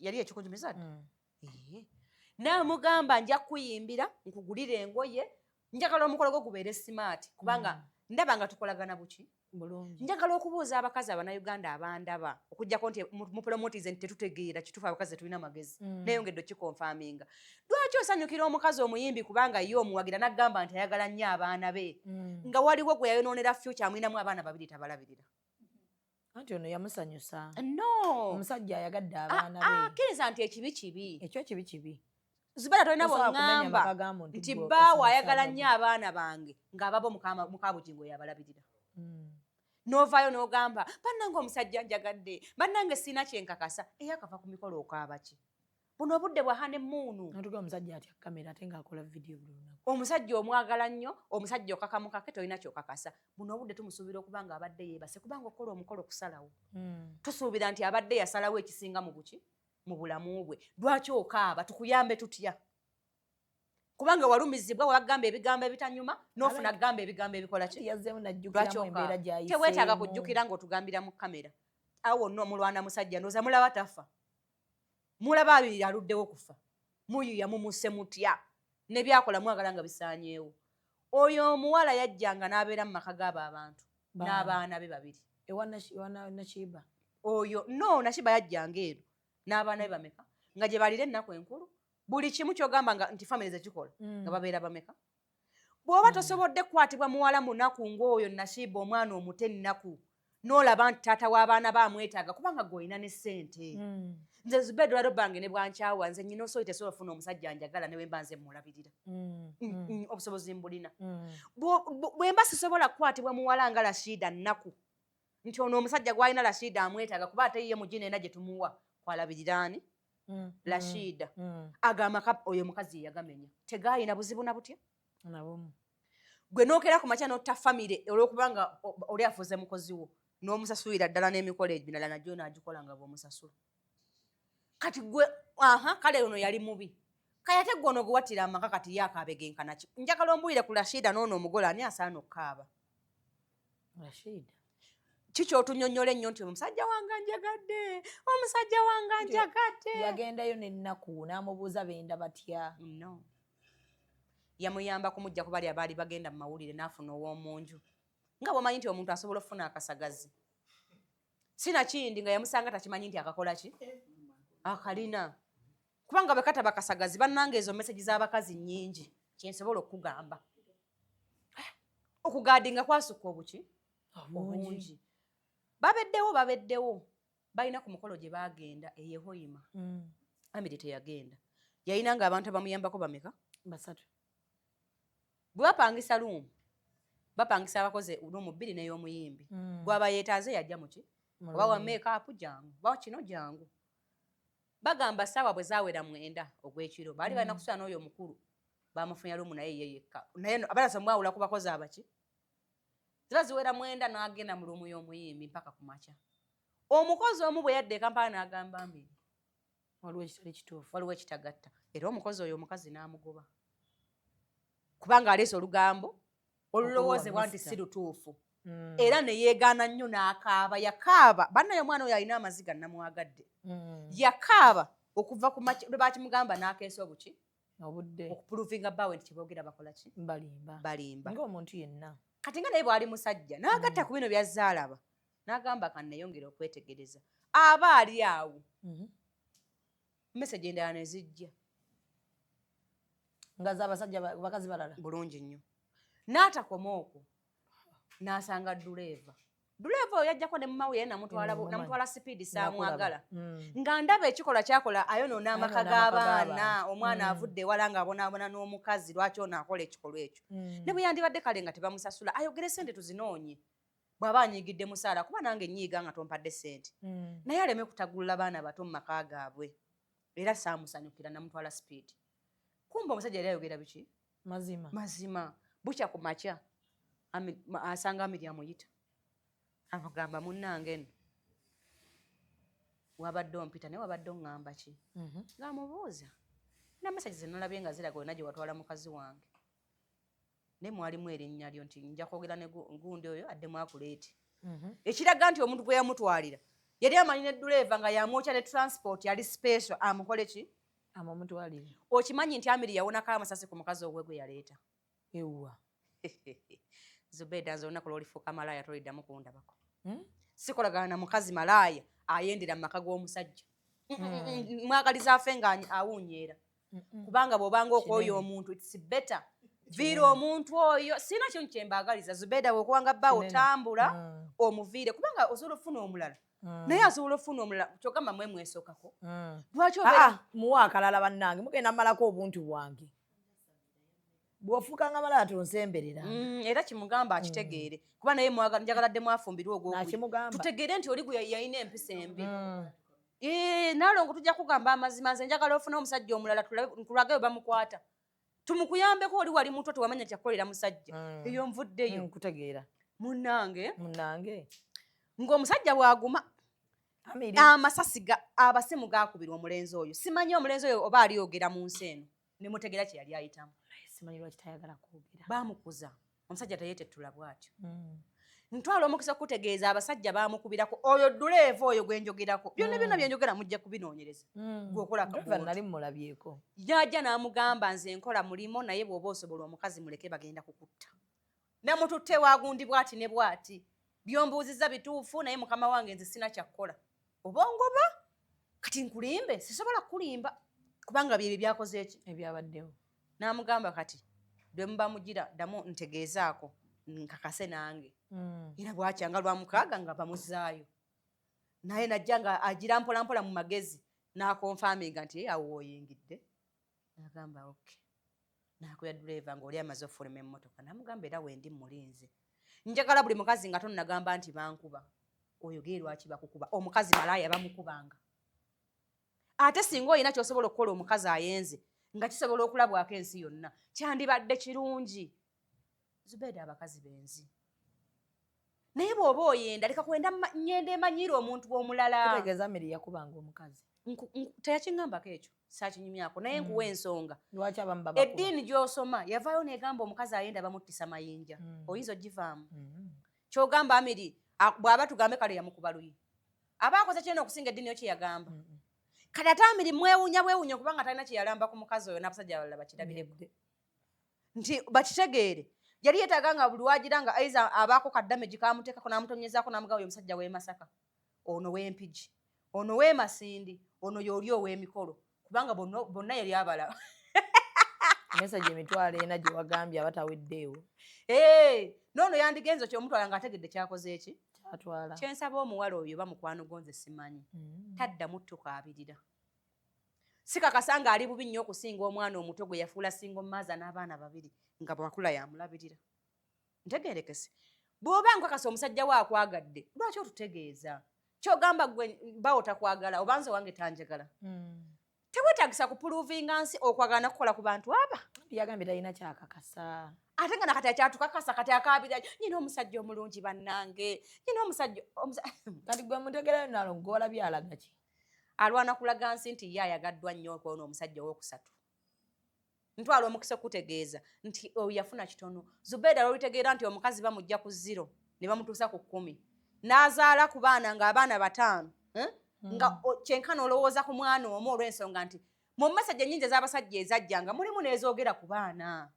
yali ekikujumiza n'amugamba nja kuyimbira nkugulire engoye njagala omukolo gwo gubeere smart kubanga ndaba nga tukolagana buki njagala okubuuza abakazi abanayuganda abandaba okugjako nti mupromotize nti tetutegeera kituufu abakazi tetulina magezi nayongedde okikonfaminga lwaki osanyukira omukazi omuyimbi kubanga ye omuwagira n'agamba nti ayagala nnyo abaana be nga waliwo gwe yayonoonera future amwinamu abaana 2 tabalabirira anti ono yamusanyusa no omusajja ayagadde abaana be akkiriza nti ekibi kibi ekyo kibi zibala tolina bw'oŋŋamba nti bbaawe ayagala nnyo abaana bange ng'ababo mukabugingo yabalabirira n'ovaayo n'ogamba bannange omusajja njagadde bannange sirina kyenkakasa eyo akava ku mikolo okaaba ki buno obudde bwa hanemuunu omusajja atya kamera ate ng'akola vidiyo buli lunaku omusajja omwagala nnyo omusajja okakamukake tolina kyokakasa buno obudde tumusuubira okuba nga abadde yeebase kubanga okukola omukolo kusalawo tusuubira nti abadde yasalawo ekisinga mu buki mu bulamu bwe lwaki okaaba tukuyambe tutya kubanga walumizibwa wagamba ebigambo ebitanyuma n'ofuna kugamba ebigambo ebikola ki teweetaaga kujjukira ng'otugambira mu kamera awo nno mulwana musajja ndooza mulaba tafa mulaba abiri aluddewo kufa muyuya mumuse mutya ne byakola mwagala nga bisaanyeewo oyo omuwala yajjanga n'abeera mu maka g'abo abantu n'abaana be 2 ewa Nakiba oyo no Nakiba yajjanga eno n'abaana be bameka nga gye balira ennaku enkulu buli kimu kyogamba nga nti famire zekikola nga babeera bameka bw'oba tosobodde kukwatibwa muwala munaku ng'oyo Nashiba omwana omuto ennaku n'olaba nti taata w'abaana bamwetaaga kubanga gw'olina ne ssente nze Zubeda olwaliro bange ne bwankyawa nze nnyina osobola tesobola ofuna omusajja njagala ne wemba nze mulabirira obusobozi mbulina bwe mba sisobola kukwatibwa muwala nga Rashida nnaku nti ono omusajja gw'alina Rashida amwetaaga kuba ate ye mugina ena gye tumuwa kwalabiriraani Rashida agamaka oyo mukazi yeyagamenya tegayina buzibu na butya gwe nookera ku makya n'otta famire olw'okubanga oli afuze mukozi wo n'omusasulira ddala n'emikolo emirala nagyo n'agikola nga bw'omusasula kati gwe kale ono yali mubi kayate gwe ono gwe wattira amaka kati ye akaabegenkana ki njagala ombulire ku Rashida n'ono omugole ani asaana okukaaba Rashida kiki otunyonnyola ennyo nti omusajja wange njagadde omusajja wange njagadde yagendayo n'ennaku n'amubuuza benda batya no yamuyamba kumujja ku bali abaali bagenda mu mawulire n'afuna ow'omunju nga bw'omanyi nti omuntu asobola okufuna akasagazi sinakindi nga yamusanga takimanyi nti akakola ki akalina kubanga bwe kataba akasagazi bannange ezo meseji z'abakazi nnyingi kyensobola okugamba okugaadinga kwasukka obuki obungi babeddewo balina ku mukolo gye bagenda eyehoyima Amiri teyagenda yalina nga abantu abamuyambako bameka 3 bwe bapangisa luumu bapangisa abakozi luumu 2 n'ey'omuyimbi gwaba yeetaaze yajja muki oba wa make-up jangu ba kino jangu bagamba ssaawa bwe zaawera 9 ogw'ekiro baali balina kusula n'oyo omukulu bamufunya luumu naye ye yekka naye abalasa mwawula ku bakozi abaki ziba ziwera 9 n'agenda mu luumu y'omuyimbi mpaka ku makya omukozi omu bwe yadda ekampala n'agamba Mbiri waliwo ekitali kituufu waliwo ekitagatta era omukozi oyo omukazi n'amugoba kubanga aleese olugambo olulowoozebwa nti si lutuufu era ne yeegaana nnyo n'akaaba yakaaba bannaye omwana oyo alina amaziga namwagadde yakaaba okuva ku lwe bakimugamba n'akeesa obuki obudde okupuluvinga bbawe nti kyeboogera bakola ki balimba ng'omuntu yenna kati nga naye bw'ali musajja n'agatta ku bino byazza alaba n'agamba kanneyongera okwetegereza aba ali awo mesagi endala ne zijja nga z'abasajja bakazi balala bulungi nnyo n'atakoma okwo n'asanga duleeva oyo yajjako ne mumawe ye namutwala sipiidi saamwagala nga ndaba ekikolwa kyakola ayonoona amaka g'abaana omwana avudde ewala ng'abonaabona n'omukazi lwaki ono akola ekikolwa ekyo ne bwe yandibadde kale nga tebamusasula ayogere sente tuzinoonye bw'aba anyiigidde musaala kuba nange nnyiiga nga tompadde sente naye aleme kutagulula baana bato mu maka gaabwe era saamusanyukira namutwala sipiidi kumba omusajja yali ayogera biki mazima bukya ku makya asanga Miriam yita amugamba munnange nno wabadde ompita naye wabadde oŋŋamba ki ng'amubuuza na mesagi ze nalabye nga ziraga olina gye watwala mukazi wange naye mwalimu erinnya lyo nti nja kwogera ne gundi oyo addemu akuleeti ekiraga nti omuntu gwe yamutwalira yali amanyi ne duleeva nga yamwokya ne transport yali special amukole ki amamutwalire okimanyi nti Amiri yawonako amasasi ku mukazi ogwe gwe yaleeta ewwa Zubeda nze olunaku lw'olifuuka malaaya toliddamu kundabako sikolagana na mukazi malaaya ayendera mu maka g'omusajja mwagaliza afe nga awunyeera kubanga bw'obanga okwoyo omuntu it's better viira omuntu oyo sina kyo kyembaagaliza Zubeda bw'okuwanga bba otambula omuviire kubanga osobola ofuna omulala naye asobola ofuna omulala kyogamba mwe mwesokako lwaki muwa akalala bannange mugenda mmalako obuntu bwange bw'ofuuka nga malala tonsemberera era kimugamba akitegeere kuba naye njagala dde mwafumbirwa ogwo tutegeere nti oli gwe yalina empisa embi naalongo tujja kugamba amazima nze njagala ofuna omusajja omulala tulage we bamukwata tumukuyambeko oli wali muto tewamanya kyakukolera musajja eyo nvuddeyo nkutegeera munnange ng'omusajja bw'aguma amasasi abasimu gaakubirwa omulenzi oyo simanyi omulenzi oyo oba aliyogera mu nsi eno ne mutegeera kye yali ayitamu simanyi lwaki tayagala kwogera baamukuza omusajja teyeetettula bw'atyo ntwala omukisa okutegeeza abasajja baamukubirako oyo duleeva oyo gwe njogerako byonna byonna bye njogera mujja kubinoonyereza gweokola nali mulabyeko yajja n'amugamba nze nkola mulimo naye bw'oba osobola omukazi muleke bagenda kukutta namututte waagundi bw'ati ne bw'ati byombuuziza bituufu naye mukama wange nze sina kyakkola obongoba kati nkulimbe sisobola kulimba kubanga byebyo byakoze eki ebyabaddewo n'amugamba kati lwe muba mugira ddamu ntegeezaako nkakase nange era bwakyanga lwa mukaaga nga bamuzaayo naye najja nga agira mpolampola mu magezi n'akonfaminga nti awo wooyingidde n'agamba oke n'akuya duleeva ng'oli amaze ofuluma emmotoka n'amugamba era wendi mulinze njagala buli mukazi nga tonnagamba nti bankuba oyogere lwaki bakukuba omukazi malaaya bamukubanga ate singa olina kyosobola okukola omukazi ayenze nga kisobola okulabwako ensi yonna kyandibadde kirungi Zubeda abakazi benzi naye bw'oba oyenda leka kwenda nyenda emanyiira omuntu omulala kutegeeza Miri yakubanga omukazi teyakingambako ekyo saakinyumyako naye nkuwa ensonga lwaki abamu babakuba eddiini gy'osoma yavaayo negamba omukazi ayenda bamuttisa mayinja oyinza ogivaamu kyogamba Amiri bw'aba tugambe kale yamukuba luyi aba akoze kyena okusinga eddiini yo kyeyagamba kati ate Amiri mwewuunya bwewuunya kubanga talina kyeyalamba ku mukazi oyo n'abasajja abalala bakirabireko nti bakitegeere yali yeetaaga nga buli wagira nga aiza abaako kaddamegi kaamuteekako n'amutonyezaako n'amugaba oyo omusajja w'e Masaka ono w'Empigi ono w'e Masindi ono y'oli ow'emikolo kubanga bonna yali abalaba mesagi emitwalo ena gye wagambye abataweddeewo noono yandigenzo kyomutwala ng'ategedde kyakoze eki kyatwala kyensaba omuwala oyo oba mukwano gonze simanyi taddamu tukaabirira sikakasa nga ali bubi nnyo okusinga omwana omuto gwe yafuula singo maaza n'abaana babiri nga bwakula yamulabirira ntegeerekese bw'oba nkakasa omusajja we akwagadde lwaki otutegeeza kyogamba gwe bawo takwagala oba nze wange tanjagala teweetagisa kupuluvinga nsi okwagala nakukola ku bantu aba yagambye talina kyakakasa ate nga nakati akyatukakasa kati akaabira nyina omusajja omulungi bannange nyina omusajja kati gwe mutegerayo nalo ng'olabye alaga ki alwana kulaga nsi nti ye ayagaddwa nnyo okwono omusajja owokusatu ntwala omukisa okutegeeza nti oyo yafuna kitono. Zubeda lolitegeera nti omukazi bamujja ku 0 ne bamutuusa ku 10 n'azaala ku baana ng'abaana 5 nga kyenkana olowooza ku mwana omu olw'ensonga nti mu message ennyingi ez'abasajja ezajjanga mulimu n'ezoogera ku baana.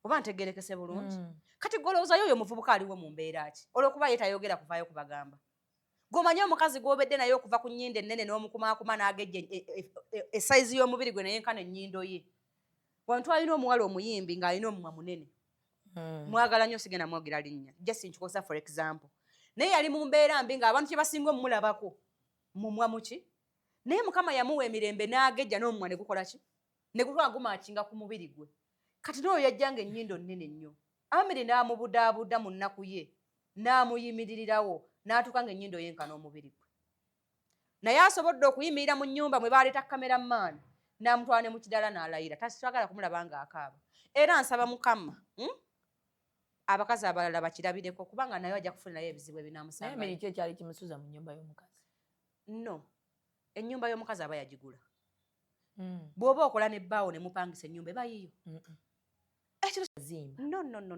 Oba ntegeerekese bulungi? Kati golowooza yoyo muvubuka aliwo mu mbeera ki olw'okuba ye tayogera kuvaayo kubagamba. Gomanye omukazi gw'obedde naye okuva ku nnyindo ennene n'omukumaakuma n'agejja esayizi y'omubiri gwe naye nkana ennyindo ye. Wantu alina omuwala omuyimbi ng'alina omumwa munene. Mwagala nnyo sigenda mwogera linnya. Just nkikosa for example. Naye yali mu mbeera mbi ng'abantu kye basinga omulabako mumwa muki. Naye Mukama yamuwa emirembe n'agejja n'omumwa ne gukola ki? Ne gutwala gumaakinga ku mubiri gwe. Kati n'oyo yajjanga ennyindo nnene nnyo. Amiri n'amubudaabuda mu nnaku ye n'amuyimiririrawo n'atuuka ng'ennyindo yenkana omubiri gwe. Naye asobodde okuyimirira mu nnyumba mwe baleeta kameramaani n'amutwala ne mu kidala n'alayira tasitwagala kumulaba ng'akaaba. Era nsaba Mukama abakazi abalala bakirabireko kubanga naye ajja kufuna naye ebizibu ebinaamusanga. Naye Mary ki ekyali kimusuza mu nnyumba y'omukazi? No, ennyumba y'omukazi aba yagigula. Bw'oba okola n'ebbaawo ne mupangisa ennyumba eba yiyo.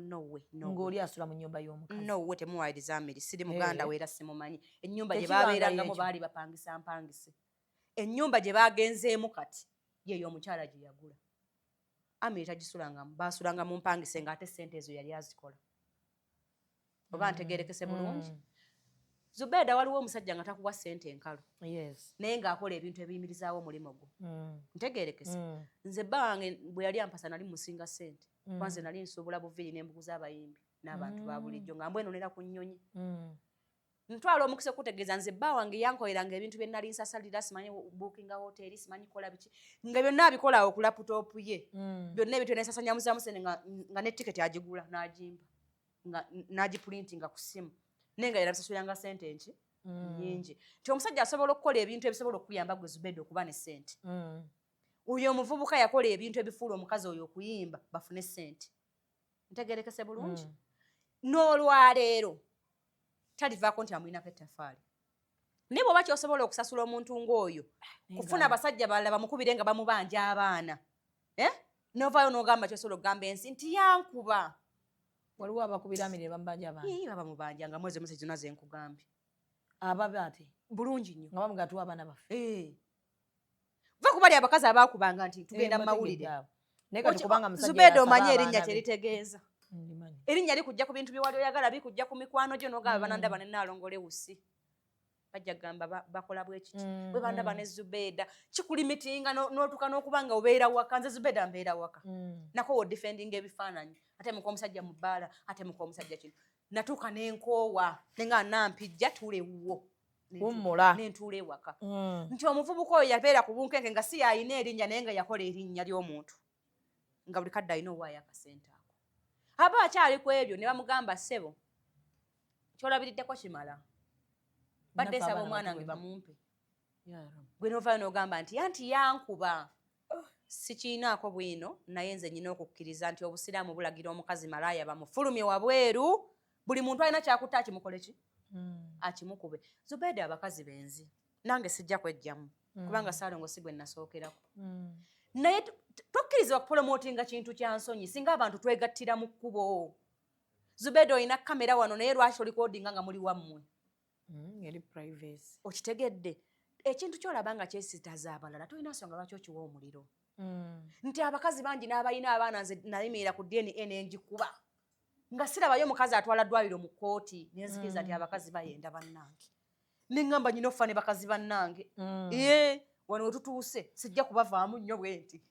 No way. Ng'oli asula mu nnyumba y'omukazi. No way, temuwaayiriza Amiri. Siri muganda we era simumanyi. Ennyumba gye baabeerangamu baali bapangisa mpangise. Ennyumba gye baagenzeemu kati yeeyo omukyala gye yagula. Amiri tagisulangamu. Baasulanga mu mpangise ng'ate ssente ezo yali azikola. Oba ntegeerekese bulungi? Zubeda waliwo omusajja nga takuwa ssente enkalu. Naye ng'akola ebintu ebiyimirizaawo omulimu gwo. Ntegeerekese. Nze bbange bwe yali ampasa nali musinga ssente. Kwanze nali nsuubula buviri n'embugu z'abayimbi n'abantu ba bulijjo nga mbwenonera ku nnyonyi. Ntwala omukisa okutegeeza nze bba wange yankoleranga ebintu bye nali nsasalira simanyi bookinga hoteri simanyi kola biki nga byonna abikola awo ku laputopu ye. Byonna ebintu n'ensasanyamuzamu sente nga ne tiketi agigula n'agimba nga n'agipulintinga ku ssimu naye nga yerabisasulanga ssente nki nnyingi. Nti omusajja asobola okukola ebintu ebisobola okuyamba gwe Zubeda okuba ne ssente. Oyo omuvubuka yakola ebintu ebifuula omukazi oyo okuyimba bafune ssente. Ntegeerekese bulungi? N'olwaleero talivaako nti amulinako ettafaali. Naye bw'oba ky'osobola okusasula omuntu ng'oyo kufuna abasajja balala bamukubire nga bamubanja abaana. N'ovaayo n'ogamba ky'osobola okugamba ensi nti yankuba. Waliwo abakubira Amiri bamubanja abaana. Baba mubanjanga mwezi omusezi zonna ze nkugambye. Ababe ate? Bulungi nnyo. Nga bamugatuwa abaana baffe. Va kubali abakazi abaakubanga nti tugenda mu mawulire. Zubeda omanye erinnya kye litegeeza. Erinnya likujja ku bintu bye wali oyagala bikujja ku mikwano gyo n'ogamba banandaba ne Naalongole Wusi. Bajja gamba bakola bwe kiti. Bwe bandaba ne Zubeda kikulimitinga n'otuuka n'okuba nga obeera waka. Nze Zubeda mbeera waka. Nako wo defendinga ebifaananyi. Ate muka omusajja mu bbaala ate muka omusajja kino. Natuuka n'enkoowa nenga nampijja tulewuwo. Wummula. N'entuula ewaka. Nti omuvubuka oyo yabeera ku bunkenke nga si yalina erinnya naye nga yakola erinnya ly'omuntu. Nga buli kadde alina owaayo akasente ako. Aba akyali ku ebyo ne bamugamba ssebo. Kyolabiriddeko kimala. Badde nsaba omwana wange bamumpe. Gwe n'ovaayo n'ogamba nti anti yankuba. Sikiinaako bwino naye nze nnyina okukkiriza nti obusiraamu bulagira omukazi malaaya bamufulumye wabweru. Buli muntu alina kyakutta akimukole ki? Akimukube. Zubeda abakazi benzi. Nange sijja kwejjamu. Kubanga Ssaalongo si gwe nasookerako. Naye tokkirizibwa kupromotinga kintu kya nsonyi singa abantu twegattira mu kkubo. Zubeda olina kamera wano naye lwaki olikodinga nga muli wammwe? Eri privacy. Okitegedde. Ekintu ky'olaba nga kyesitaza abalala tolina nsonga lwaki okiwa omuliro. Nti abakazi bangi n'abalina abaana nze nayimirira ku DNA n'engikuba. Nga sirabayo omukazi atwala ddwaliro mu kkooti nenzikiriza nti abakazi bayenda bannange. Ne ŋŋamba nnina okufa ne bakazi bannange. Wano we tutuuse sijja kubavaamu nnyo bwe nti.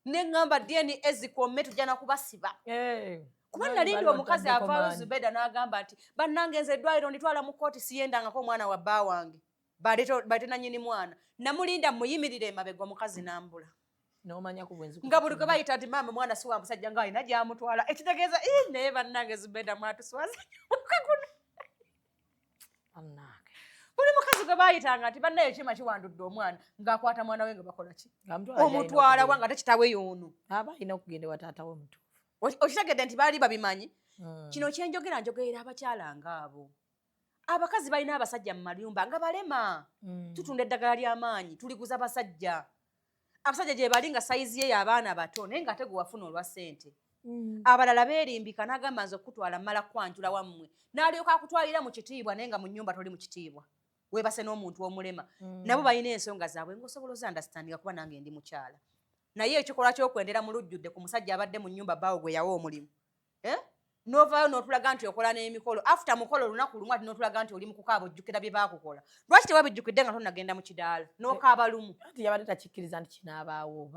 Ne ŋŋamba DNA zikomme tujja na kubasiba. Kuba nalindi omukazi avaayo Zubeda n'agamba nti bannange nze eddwaliro nditwala mu kkooti siyendangako omwana wa bba wange. Baleete na nnyini mwana. Namulinda muyimirire emabega omukazi n'ambula. N'omanya ku bwenzi. Nga buli gwe bayita nti maama mwana si wa musajja ng'alina gy'amutwala. Ekitegeeza naye bannange Zubeda mwatuswaza nyomuka guno. Buli mukazi gwe bayitanga nti bannaye kima kiwandudde omwana ng'akwata mwana we nga bakola ki? Omutwala wa nga tekitawe y'ono. Aba alina okugenda wa taata we omutuufu. Okitegedde nti baali babimanyi? Kino kyenjogera njogerera abakyala ng'abo. Abakazi balina abasajja mu mayumba nga balema. Tutunda eddagala ly'amaanyi tuliguza basajja. abasajja gye bali nga sayizi ye y'abaana bato naye nga tego wafuna olwa ssente abalala beerimbika n'agamba nze okutwala mala kwanjula wammwe n'alyoka akutwalira mu kitiibwa naye nga mu nnyumba toli mu kitiibwa weebase n'omuntu omulema nabo balina ensonga zaabwe ng'osobola ozandastandinga kuba nange ndi mukyala naye ekikolwa ky'okwendera mu lujjudde ku musajja abadde mu nnyumba baawo gwe yawa omulimu n'ovaayo n'otulaga nti okola n'emikolo after mukolo olunaku lumu ati n'otulaga nti oli mu kukaaba ojjukira bye baakukola lwaki tewabijjukidde nga tonagenda mu kidaala n'okaaba lumu anti yabadde takikkiriza nti kinaabaawo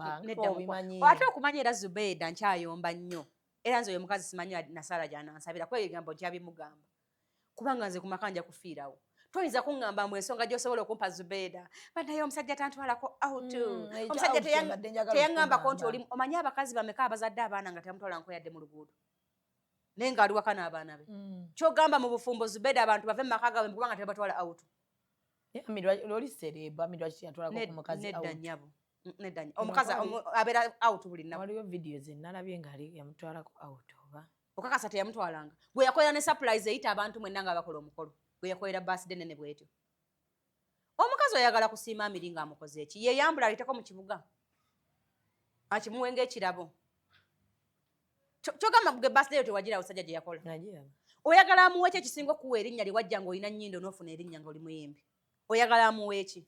ate okumanya era Zubeida nkyayomba nnyo era nze oyo mukazi simanyi nasaala gyanansabira kuba ebigambo nkyabimugamba kubanga nze ku maka nja kufiirawo toyinza kuŋŋamba mbu ensonga gy'osobola okumpa Zubeida banaye omusajja tantwalako out omusajja teyaŋŋambako nti oli omanyi abakazi bameka abazadde abaana nga tebamutwala nko yadde mu luguudo naye nga ali waka n'abaana be kyogamba mu bufumbo Zubeida abantu bave mu maka gaabwe kubanga tebabatwala out oli sereeba midwaki yatwalako ku mukazi nedda nnyabo nedda omukazi abeera out buli nnaku waliwo vidiyo ze nalabye nga yamutwalako out oba okakasa teyamutwalanga gwe yakolera ne surprise eyita abantu mwenna nga bakola omukolo gwe yakolera birthday nene bwetyo omukazi oyagala kusiima amiri ng'amukoze eki yeyambula aliteko mu kibuga akimuwe ng'ekirabo kyogamba gwe birthday tewagira abasajja gye yakola oyagala amuwe ki ekisinga okuwa erinnya lye wajja ng'olina nnyindo n'ofuna erinnya ng'oli muyimbi oyagala amuwe ki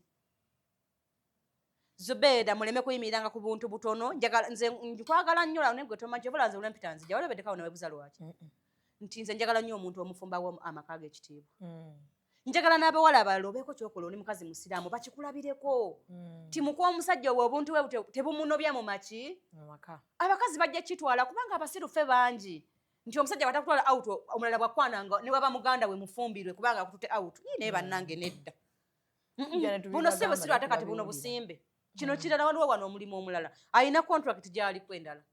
Zubeida muleme kuyimiriranga ku buntu butono nze nkwagala nnyo naye gwe tomanyi obula nze olempita nzija olabedde kawo nawebuza lwaki nti nze njagala nnyo omuntu omufumbawo amaka g'ekitiibwa njagala n'abawala abalala obeeko kyokola oli mukazi musiraamu bakikulabireko ti mukuwa omusajja obwo obuntu bwe tebumunobya mu maki abakazi bajja kitwala kubanga abasiru ffe bangi nti omusajja batakutwala out omulala bwakwananga ne waba muganda we mufumbirwe kubanga akutute out naye bannange nedda buno si busiru ate kati buno busimbe kino kirala waliwo wano omulimu omulala alina contract gy'aliko endala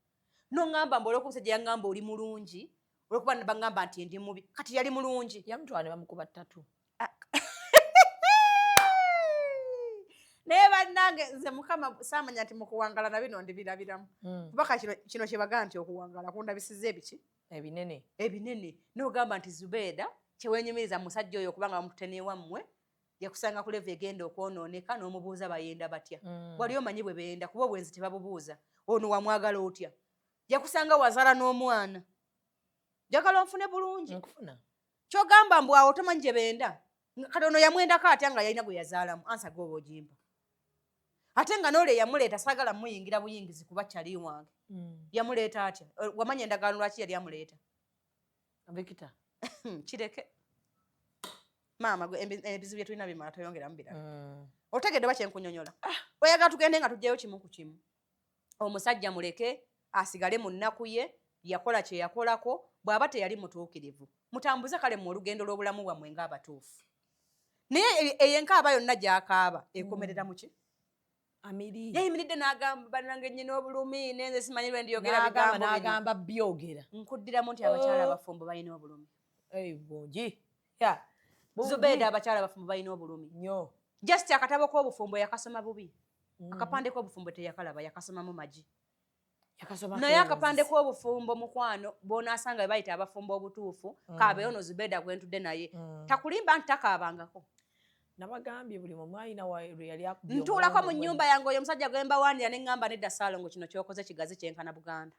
noŋŋamba mbu olwokuba omusajja yaŋŋamba oli mulungi olwokuba baŋŋamba nti ndi mubi kati yali mulungi yamutwala ne bamukuba ttatu naye bannange nze mukama saamanya nti mukuwangala na bino ndibirabiramu kubaka kino kyebagaa nti okuwangala kundabisiza ebiki ebinene n'ogamba nti Zubeida kyeweenyumiriza musajja oyo kubanga bamutute n'ewammwe yakusanga ku level egenda okwonooneka n'omubuuza bayenda batya wali omanyi bwe benda kuba obwenzi tebabubuuza ono wamwagala otya yakusanga wazaala n'omwana njagala onfune bulungi kyogamba mbu awo tomanyi gye benda kati ono yamwendako atya nga yalina gwe yazaalamu ansa gwoba ogimpa ate nga n'ole yamuleeta saagala muyingira buyingizi kuba kyali wange yamuleeta atya wamanya endagaano lwaki yali amuleeta Victor kireke maama ebizibu bye tulina bimala toyongeramu birala otegedde bakyenkunyonyola oyagala tugende nga tujjayo kimu ku kimu omusajja muleke asigale mu nnaku ye yakola kye yakolako bw'aba teyali mutuukirivu mutambuze kale mu olugendo lw'obulamu bwammwe ng'abatuufu naye eyenkaaba yonna gy'akaaba ekomerera mu ki yayimiridde n'agamba bannange nnyina obulumi nenze simanyi lwe ndiyogera bigambo n'agamba byogera nkuddiramu nti abakyala abafumbo balina obulumi bongi Zubeida abakyala abafumbo balina obulumi nnyo just akatabo k'obufumbo yakasoma bubi akapande k'obufumbo teyakalaba yakasomamu magi naye akapande k'obufumbo mukwano bonaasanga bwe bayita abafumbo obutuufu kaabeyo no Zubeida gwentudde naye takulimba nti takaabangako nabagambye buli mumwayina lwe yali akubye ntuulako mu nnyumba yange oyo omusajja gwe mbawaanira ne ŋŋamba nedda Saalongo kino kyokoze kigazi kyenkana Buganda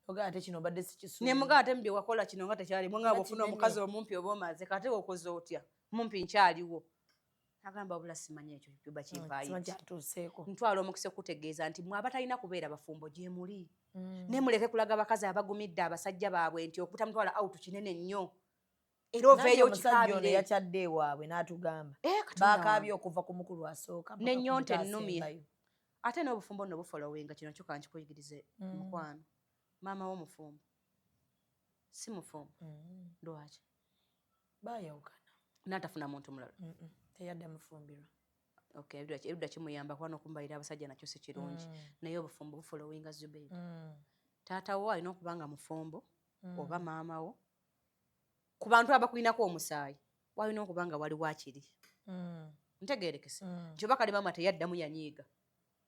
ogamba ate kino mbadde sikisuubira ne mugamba ate mbye wakola kino nga tekyalimu nga bw'ofuna omukazi omumpi oba omaze kate okoze otya mumpi nkyaliwo agamba obula simanyi ekyo kiba kimpaayo ntwala omukisa okutegeeza nti mwe abatalina kubeera bafumbo gye muli ne muleke kulaga abakazi abagumidde abasajja baabwe nti okutamutwala out kinene nnyo era oveeyo omusajja yakyadde ewaabwe n'atugamba baakaabye okuva ku mukulu asooka n'ennyonta ennumye ate n'obufumbo nno bufolowinga kino kyo kankikuyigirize mukwano maama w'omufumbo si mufumbo lwaki baayawukana n'atafuna muntu mulala teyadde mufumbirwa erudda kimuyamba kuba n'okumbalira abasajja nakyo si kirungi naye obufumbo bufolowinga Zubeida taatawo alina okuba nga mufumbo oba maama wo ku bantu abakulinako omusaayi walina okuba nga waliwo akiri ntegeerekese kyoba kali maama teyaddamu yanyiiga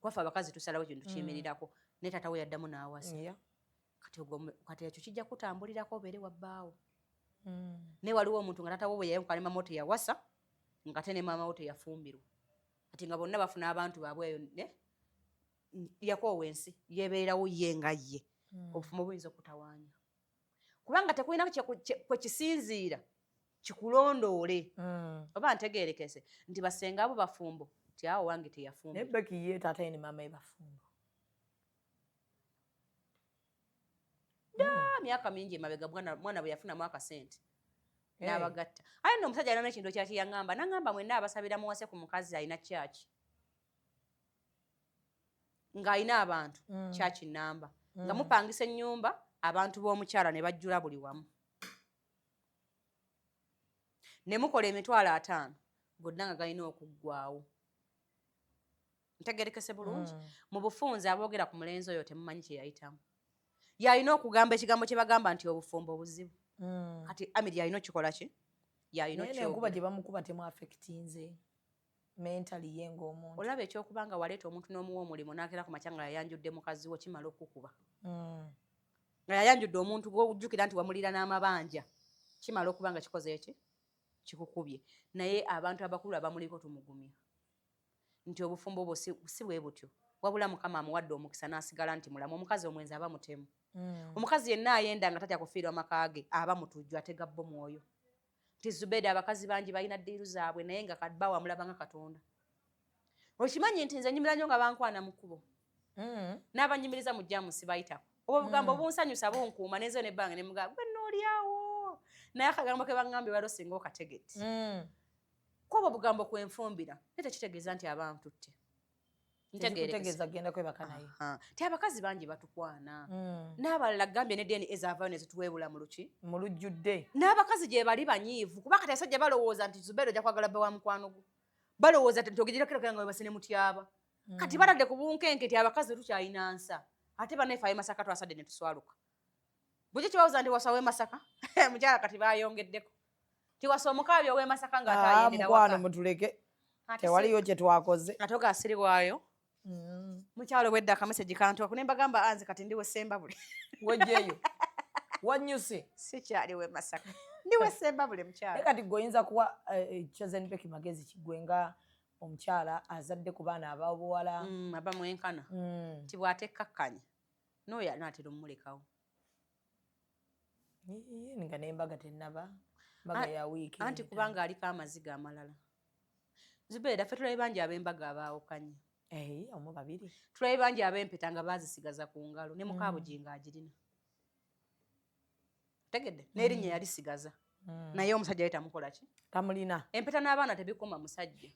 kwafe abakazi tusalawo kintu kiyimirirako naye taatawo yaddamu n'awasa kati ekyo kijja kutambulirako obeere wabbaawo naye waliwo omuntu nga taatawo bwe yayonka maama wo teyawasa nga te ne maama wo teyafumbirwa kati nga bonna bafuna abantu baabwe eyo yakoowa ensi yebeerawo ye nga ye obufumbo buyinza okutawaanya kubanga tekulina kwe kisinziira kikulondoole oba ntegeerekese nti basenga abo bafumbo ti awo wange teyafumbo naye Becky ye taata ye ne maama ye bafumbo myaka mingi emabega mwana bwe yafunamu akasente n'abagatta aye nno omusajja alina n'ekintu kyaki yaŋŋamba naŋŋamba mwenna abasabira muwase ku mukazi alina kyaki ng'alina abantu kyaki nnamba nga mupangisa ennyumba abantu b'omukyala ne bajjula buli wamu ne mukola emitwalo 5 gonna nga galina okuggwaawo ntegerekese bulungi mu bufunze aboogera ku mulenzi oyo temumanyi kye yayitamu yalina okugamba ekigambo kye bagamba nti obufumbo buzibu kati Amiri yalina okikola ki yalina enkuba gye bamukuba temu affectinze mentally ye ng'omuntu olaba ekyokuba nga waleeta omuntu n'omuwa omulimu n'akeera ku makya nga yayanjudde mukazi wo kimala okukuba nga yayanjudde omuntu gw'ojjukira nti wamulira n'amabanja kimala okuba nga kikoze eki kikukubye naye abantu abakulu abamuliko tumugumya nti obufumbo bwo si bwe butyo wabula Mukama amuwadde omukisa n'asigala nti mulamu omukazi omwenzi aba mutemu omukazi yenna ayenda nga tatya kufiirwa makaage aba mutujju atega bbo mwoyo nti Zubeda abakazi bangi balina ddiiru zaabwe naye nga kadba wamulaba nga Katonda okimanyi nti nze nyumira nnyo nga bankwana mu kkubo n'abanyumiriza mu jamusi bayitako obwo obugambo bunsanyusa bunkuuma nezo nebbanga ne mugamba gwe noolyawo naye akagambo ke baŋŋambye waliwo singa okategete kwobwo obugambo kwenfumbira naye tekitegeeza nti abantu tutte ntegeeza genda kwebaka naye ti abakazi bangi batukwana n'abalala gambye n'eddeeni ezaavayo ne zituweebula mu luki mu lujjudde n'abakazi gye bali banyiivu kuba kati abasajja balowooza nti Zubeida ojja kwagala bba wa mukwano gwo balowooza nti ogigirekera nga webase ne mutyaba kati batadde ku bunkenke ti abakazi tukyalina nsa ate banaife aye Masaka twasadde ne tuswaluka bujje kibabuuza nti wasa w'e Masaka mukyala kati bayongeddeko tiwasa omukaabi ow'e Masaka ng'atayendera mukwano mutuleke tewaliyo kye twakoze ate ogaasiribwayo mukyalo bwedda akameseji kantuwako ne mbagamba anze kati ndi Wessembabule wejjeeyo wanyuse sikyali w'e Masaka ndi Wessembabule mukyala naye kati gweoyinza kuwa Chosen Becky magezi kigwe nga omukyala azadde ku baana ababuwala abamwenkana ti bw'atekkakkanya n'oyo anaatera omulekawo nga n'embaga tennaba mbaga ya wiiki anti kubanga aliko amaziga amalala Zubeida ffe tulabe bangi ab'embaga abaawukanye omu babiri tulabe bangi ab'empeta nga baazisigaza ku ngalo ne mukaabugi ng'agirina tegedde n'erinnya yalisigaza naye omusajja ye tamukola ki tamulina empeta n'abaana tebikoma musajja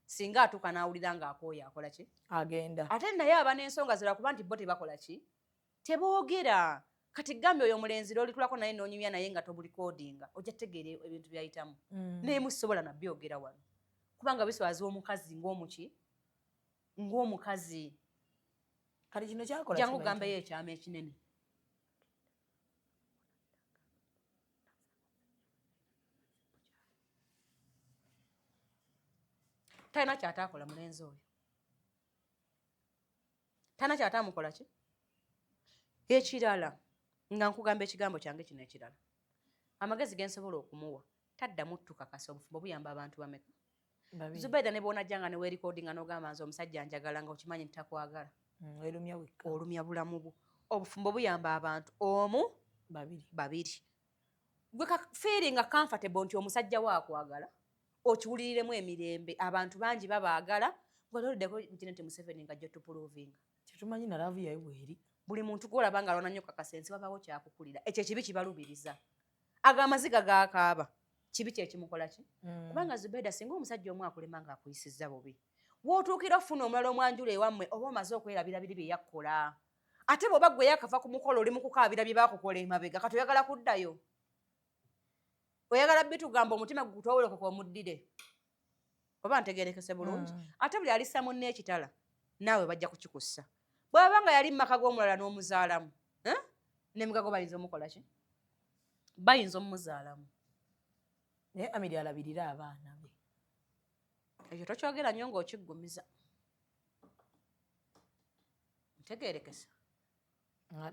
singa atuuka n'awulira ng'akooye akola ki agenda ate naye aba n'ensonga zira kuba nti bo tebakola ki teboogera kati gambe oyo omulenzi lwolitulako naye n'onyumya naye nga tobulikoodinga ojja tegeera ebintu byayitamu neemu sisobola nabyogera wano kubanga biswaza omukazi ng'omukazi kati kino kyakola jangu gambeyo ekyama ekinene talina kyataakola mulenzi oyo talina kyataamukola ki ekirala nga nkugamba ekigambo kyange kino ekirala amagezi gensobola okumuwa taddamu tukakasa obufumbo buyamba abantu bameka Zubeida ne bw'onajjanga ne weerikodinga n'ogamba nze omusajja njagala nga okimanyi ntakwagala olumya bulamu bwo obufumbo buyamba abantu omu babiri gwe feeringa comfortable nti omusajja wo akwagala okiwuliriremu emirembe abantu bangi babaagala gwaloliddeko nti Museveni nga jjo tupuluvinga kyetumanyi na laavu yayo bweri buli muntu gwolaba nga alona nnyo kakasensi babaawo kyakukulira ekyo ekibi kibalubiriza ag'amaziga gaakaaba kibi kyekimukola ki kubanga Zubeida singa omusajja omu akulema nga akuyisizza bubi wootuukira ofuna omulala omwanjula ewammwe oba omaze okwerabira biri bye yakkola ate bw'oba ggwe yakafa ku mukolo oli mu kukaabira bye baakukola emabega kati oyagala kuddayo oyagala bitugamba omutima gutowolokoka omuddire oba ntegeerekese bulungi ate buli alissa munne ekitala naawe bajja kukikussa bw'aba nga yali mu maka g'omulala n'omuzaalamu ne mugago bayinza omukola ki bayinza omumuzaalamu naye Amiri alabirira abaana be ekyo tokyogera nnyo ng'okiggumiza ntegeerekese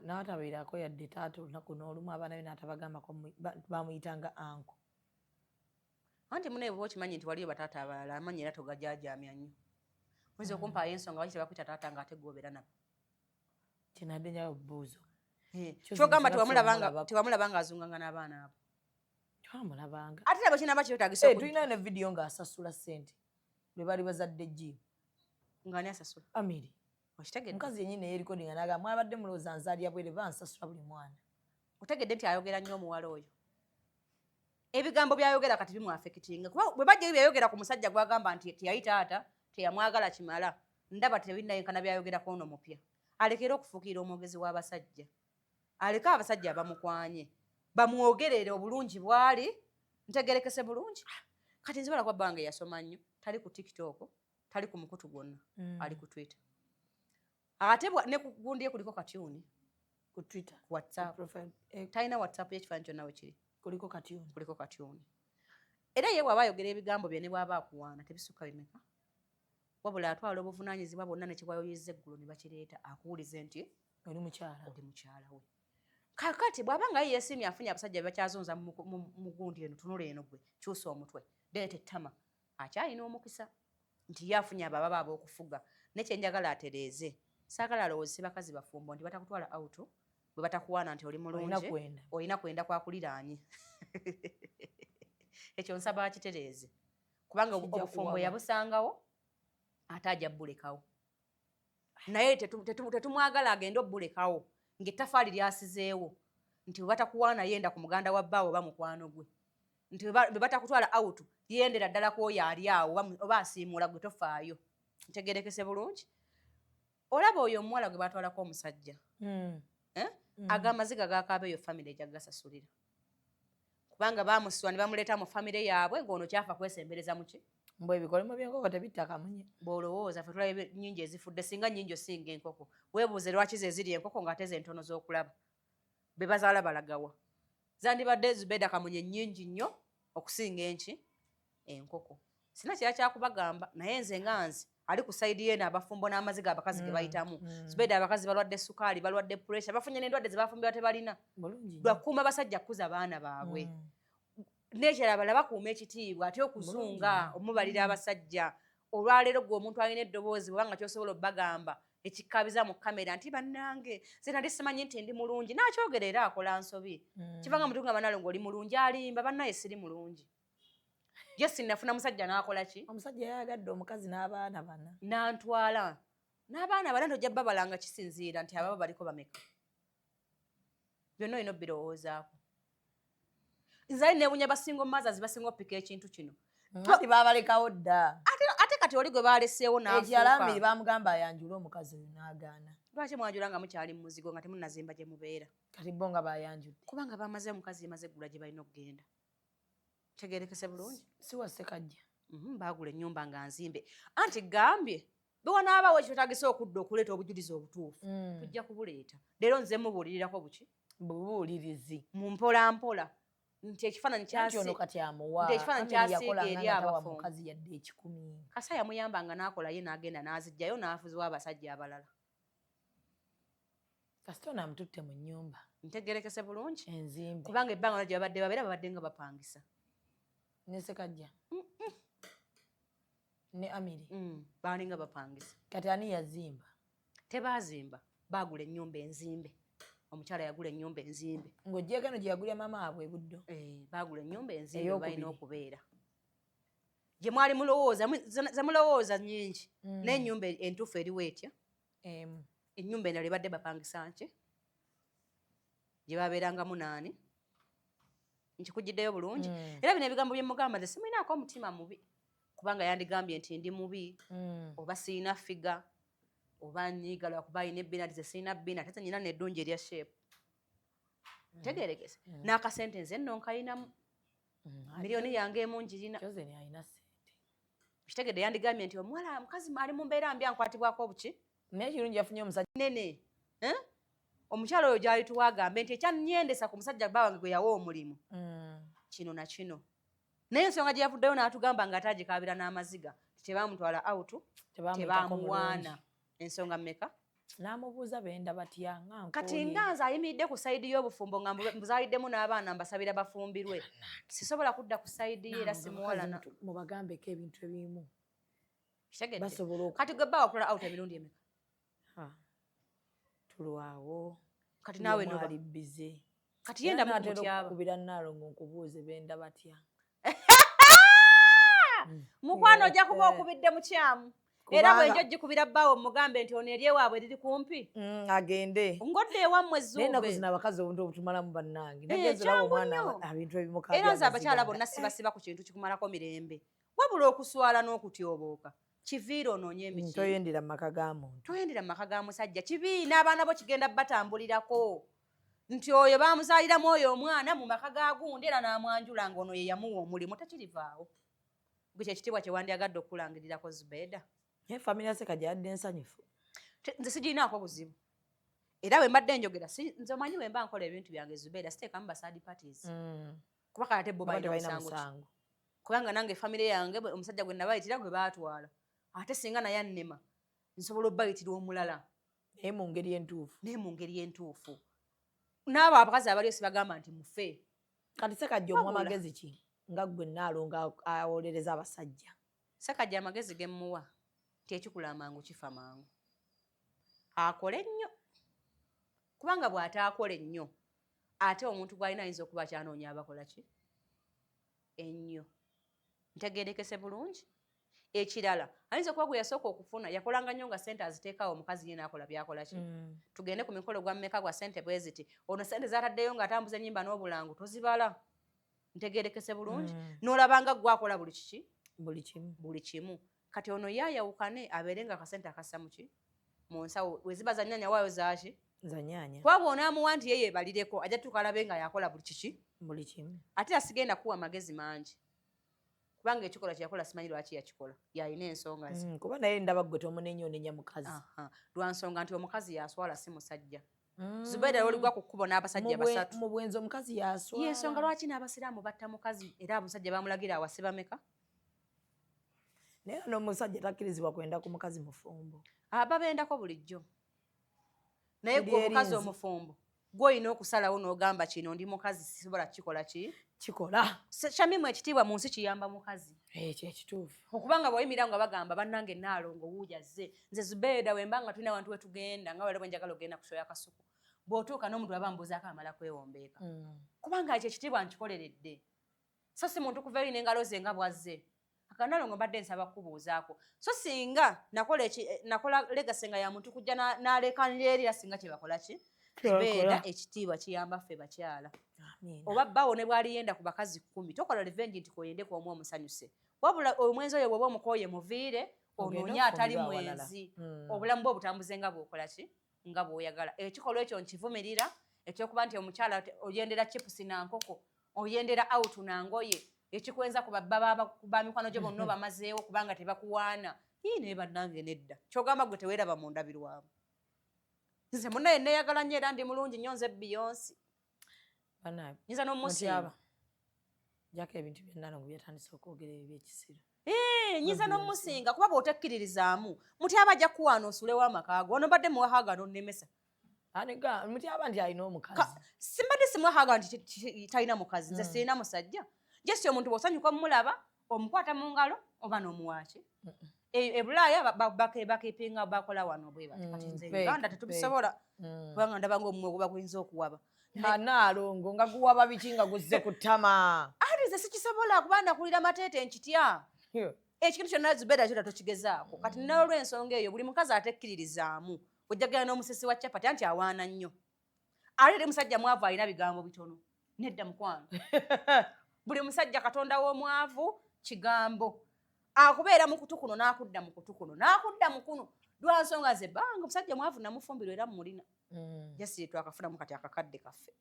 n'atabeerako yadde taata olunaku n'olumu abaana be n'atabagambako bamuyitanga anko anti munaye bwe okimanyi nti waliyo bataata abalala amanyi era togajaajamya nnyo Oyinza okumpa ensonga lwaki tebakwita taata ng'ate gw'obeera nabo. Kinadde nyawo buuzo. Kyogamba tewamulabanga azunganga n'abaana abo. Twamulabanga. Ate nabo kinaba kyetagisa okujja. Tulina ne vidiyo ng'asasula ssente lwe bali bazadde jjimu. Ng'ani asasula? Amiri. Okitegedde? Mukazi yennyini yeerikodinga n'agamba mwabadde mulowooza nzaalya bwere bansasula buli mwana. Otegedde nti ayogera nnyo omuwala oyo. Ebigambo byayogera kati bimwafekitinga. Kuba bwe bajja byayogera ku musajja gwagamba nti teyali taata, teyamwagala kimala, ndaba tebinnayenkana byayogerako ono mupya. Alekera okufuukira omwogezi w'abasajja. Aleke abasajja abamukwanye. Bamwogerere obulungi bwali, ntegerekese bulungi. Kati nzibala kwa bange yasoma nnyo, tali ku TikTok, tali ku mukutu gwonna, ali ku Twitter. Ate ne ku gundi kuliko katyuni. Ku Twitter, WhatsApp. Talina WhatsApp y'ekifaananyi kyonna we kiri. Kuliko katyuni. Kuliko katyuni. Era ye bw'aba ayogera ebigambo bye ne bw'aba akuwaana tebisukka bimeka. Wabula atwala obuvunaanyizibwa bwonna ne kiwayoyeza eggulu ne bakireeta akuwulize nti oli mukyala we. Kakati bw'aba nga ye yeesiimye afunye abasajja be bakyazonza mu gundi eno, tunula eno gwe, kyusa omutwe, deeta ettama, akyalina omukisa nti ye afunye abo ababa ab'okufuga. Ne kye njagala atereeze, saagala alowoozese bakazi bafumbo nti batakutwala awutu, bwe batakuwaana nti oli mulungi, olina kwenda kwakuliraanye. Ekyo nsaba akitereeze. Kubanga obufumbo yabusangawo, ate ajja bulekawo. Naye tetumwagala agende obbulekawo ng'ettafaali lyasizeewo nti bwe batakuwaana yenda ku muganda wa bbaawo oba mukwano gwe. Nti bwe batakutwala awutu yendera ddala ku oyo ali awo oba asiimuula gwe tofaayo. Ntegerekese bulungi? Olaba oyo omuwala gwe batwalako omusajja. Ag'amaziga gakaaba eyo famire ejja gasasulira. Kubanga baamusitula ne bamuleeta mu famire yaabwe ng'ono kyafa kwesembereza mu ki? Mbwe ebikolimo by'enkoko tebitta kamunye. Bw'olowooza ffe tulaba nnyingi ezifudde singa nnyingi osinga enkoko. Weebuuze lwaki ze ziri enkoko ng'ate ze ntono z'okulaba. Be bazaala balagawa. Zandibadde Zubeda kamunye nnyingi nnyo okusinga enkoko. Sina kira kyakubagamba naye nze nga nze ali ku sayidi ye n'abafumbo n'amaziga abakazi ge bayitamu. Zubeda abakazi balwadde sukaali, balwadde puresha, bafunye n'endwadde ze bafumbirwa tebalina. Lwakuuma basajja kukuza abaana baabwe. Nekirala balaba kuuma ekitiibwa ate okuzunga omubalira abasajja. Olwaleero gwe omuntu alina eddoboozi bw'obanga ky'osobola obbagamba ekikkabiza mu kamera nti bannange nze nali simanyi nti ndi mulungi n'akyogera era akola nsobi. Kivanga mutu nga banalo ng'oli mulungi alimba bannaye siri mulungi. Ye sinnafuna musajja n'akola ki? Omusajja yayagadde omukazi n'abaana bana. N'antwala. N'abaana bana tojja babalanga kisinziira nti ababo baliko bameka. Byonna olina obbirowoozaako. Nzali neewunya basinga omumaazi basinga oppika ekintu kino. Kati baabalekawo dda. Ate kati oli gwe baaleseewo n'afuuka. Ekyalambiri baamugamba ayanjule omukazi oyo n'agaana. Lwaki mwanjula nga mukyali mu muzigo nga temunnazimba gye mubeera? Kati bo nga bayanjudde. Kubanga bamaze omukazi emaze eggula gye balina okugenda. Tegeerekese bulungi? Si wa Ssekajja. Baagula ennyumba nga nzimbe. Anti gambye be wanaabaawo ekyetagisa okudda okuleeta obujulizi obutuufu. Tujja kubuleeta. Leero nze mubuulirirako buki? Bubuulirizi. Mu mpola mpola. Nti ekifaananyi kyasiiga eri abafumbo. Kasa yamuyambanga n'akola ye n'agenda n'aziggyayo n'afuziwa abasajja abalala. Kasita ono amututte mu nnyumba. Ntegerekese bulungi? Enzimbe. Kubanga ebbanga gye babadde nga bapangisa. Ne Ssekajja. Ne Amiri. Baalinga bapangisa. Kati ani yazimba? Tebaazimba. Baagula ennyumba enzimbe. Omukyala yagula ennyumba enzimbe. Ng'ojjeeko eno gye yagulya maama waabwe buddo. Baagula ennyumba enzimbe balina okubeera. Gye mwali mulowooza, ze mulowooza nnyingi. N'ennyumba entuufu eriwo etya? Ennyumba endala ebadde bapangisa nki? Gye babeerangamu naani? Nkikugiddeyo bulungi? Era bino ebigambo bye mugamba nze simulinaako omutima mubi. Kubanga yandigambye nti ndi mubi, oba sirina figa, oba nyiga lwakuba alina ebbina nti ze sirina bbina ate nnyina n'eddungi erya sheepu. Tegeerekese? N'akasente nze nno nkayinamu. Miliyoni yange emu ngirina. Kyozeni alina ssente. Kitegedde yandigambye nti omuwala mukazi ali mu mbeera mbi ankwatibwako buki? Naye kirungi yafunye omusajja nene. Omukyala oyo gyali tuwagambe nti ekyannyendesa ku musajja baawange gwe yawa omulimu. Kino na kino. Naye ensonga gye yavuddeyo n'atugamba nga ataagikaabira n'amaziga. Tebaamutwala awutu, tebaamuwaana. Ensonga mmeka? N'amubuuza benda batya nga nkoye. Kati nga nze ayimiridde ku sayidi y'obufumbo nga mbuzaaliddemu n'abaana mbasabira bafumbirwe. Sisobola kudda ku sayidi ye era simuwalana. Mubagambeko ebintu ebimu. basobola kati gwe bba wakola out emirundi emeka tulwawo kati naawe noba ali bize kati yenda mukutyaba kubira Nalongo nkubuuze benda batya mukwano ojja kuba okubidde mukyamu era bwenjo gikubira bbaawo mugambe nti ono eri ewaabwe riri kumpi agende ngodde ewammwe naye ennaku zino abakazi obuntu obutumalamu bannange nagezerawo omwana ebintu ebimuka era nze abakyala bonna sibasiba ku kintu kikumalako mirembe wabula okuswala n'okutyobooka kiviira onoonye emiki toyendera mu maka ga muntu toyendera mu maka ga musajja kibi n'abaana bo kigenda batambulirako nti oyo bamuzaaliramu oyo omwana mu maka ga gundi era n'amwanjula ng'ono ye yamuwa omulimu tekirivaawo gwe kyekitiibwa kye wandyagadde okukulangirirako Zubeida naye famire ya Ssekajja yadde ensanyufu nze sigirinaako buzibu era bwe mbadde njogera nze omanyi bwe mba nkola ebintu byange Zubeida siteekamu basaadi parties kuba kale ate bo balina musango kubanga nange famire yange omusajja gwe nabayitira gwe baatwala ate singa naye annema nsobola obbayitira omulala naye mu ngeri entuufu n'abo abakazi abaliyo sibagamba nti mufe kati Ssekajja omuwa magezi ki nga gwe Nalongo awolereza abasajja Ssekajja amagezi ge mmuwa nti ekikula amangu kifa mangu akole nnyo kubanga bw'ataakole nnyo ate omuntu gw'alina ayinza okuba kyanoonya abakola ki ennyo ntegeerekese bulungi ekirala ayinza okuba gwe yasooka okufuna yakolanga nnyo nga ssente aziteekawo omukazi ye n'akola byakola ki tugende ku mikolo gwa mmeka gwa ssente bwe ziti ono ssente zataddeyo ng'atambuza ennyimba n'obulangu tozibala ntegeerekese bulungi n'olabanga gwakola buli kimu kati ono yaayawukane abeere nga akasente akassa mu ki mu nsawo weziba za nnyanya waayo zaaki za nnyanya kuba bw'onaamuwa nti ye yeebalireko ajja tuuka alabe nga yakola buli kimu ate asigenda kuwa magezi mangi kubanga ekikola kyeyakola simanyi lwaki yakikola yalina ensonga ze kuba naye ndaba gwe tomunenyoonenya mukazi lwa nsonga nti omukazi yaswala si musajja Zubeida oligwa ku kkubo n'abasajja basatu mu bwenzi omukazi yaswala y'ensonga lwaki n'abasiraamu batta mukazi era abasajja bamulagira awase bameka naye n'omusajja takkirizibwa kwenda ku mukazi mufumbo babendako bulijjo naye gwe omukazi omufumbo gw'olina okusalawo n'ogamba kino ndi mukazi sisobola kikola kikola Shamimu ekitiibwa mu nsi kiyamba mukazi ekyo ekituufu okubanga bw'oyimirira nga bagamba bannange Nalongo wuujazze nze Zubeida bwe mba nga tulina abantu we tugenda nga wale bwe njagala ogenda ku Shoya Kasuku bw'otuuka n'omuntu aba mbuuzaako amala kwewombeeka kubanga ekyo ekitiibwa nkikoleredde so si muntu kuva eri n'engalo ze nga bwazze Nalongo mbadde nsaba kubuuzaako so singa nakola legase nga ya muntu kujja n'alekanira eri singa kye bakola ki Zubeida ekitiibwa kiyamba ffe bakyala oba bbawo ne bw'ali yenda ku bakazi 10 tokola revenge nti koyendeko omu omusanyuse wabula omwenzi oyo bw'oba omukooye muviire onoonye atali mwenzi obulamu bwe obutambuze nga bw'okola ki nga bw'oyagala ekikolwa ekyo nkivumirira ekyokuba nti omukyala oyendera chipusi nankoko oyendera out nangoye ekikwenza ku ba mikwano gye bonna bamazeewo kubanga tebakuwaana yii naye bannange nedda kyogamba gwe teweeraba mu ndabirwamu nze munna yenna eyagala nnyo era ndi mulungi nnyo nze Beyonce nyinza n'omusinga jako ebintu bya Nalongo byatandise okwogera ebyekisiro nyinza n'omusinga kuba bw'otekkiririzaamu mutyaba ajja kuwaana osulewo amaka go ono mbadde muwahaga n'onnemesa mutyaba nti alina omukazi simbadde simuwahaga nti talina mukazi nze sirina musajja jesi omuntu bw'osanyuka omulaba omukwata mu ngalo oba n'omuwaaki ebulaaya bakipinga bakola wano bwe bati kati nze Uganda tetubisobola kubanga ndaba ng'omumwe guba guyinza okuwaba Nalongo nga guwaba biki nga guzze ku ttama ate nze sikisobola kuba nakulira mateete nkitya ekintu kyonna Zubeida kyota tokigezaako kati n'olw'ensonga eyo buli mukazi atekkiririzaamu ojjagala n'omusisi wa capati anti awaana nnyo ate eri musajja mwavu alina bigambo bitono nedda mukwano buli musajja katonda w'omwavu kigambo akubeera mu kutu kuno n'akudda mu kutu kuno n'akudda mu kuno lwa nsonga ze banga omusajja mwavu namufumbirwa era mulina jesi twakafunamu kati akakadde kaffe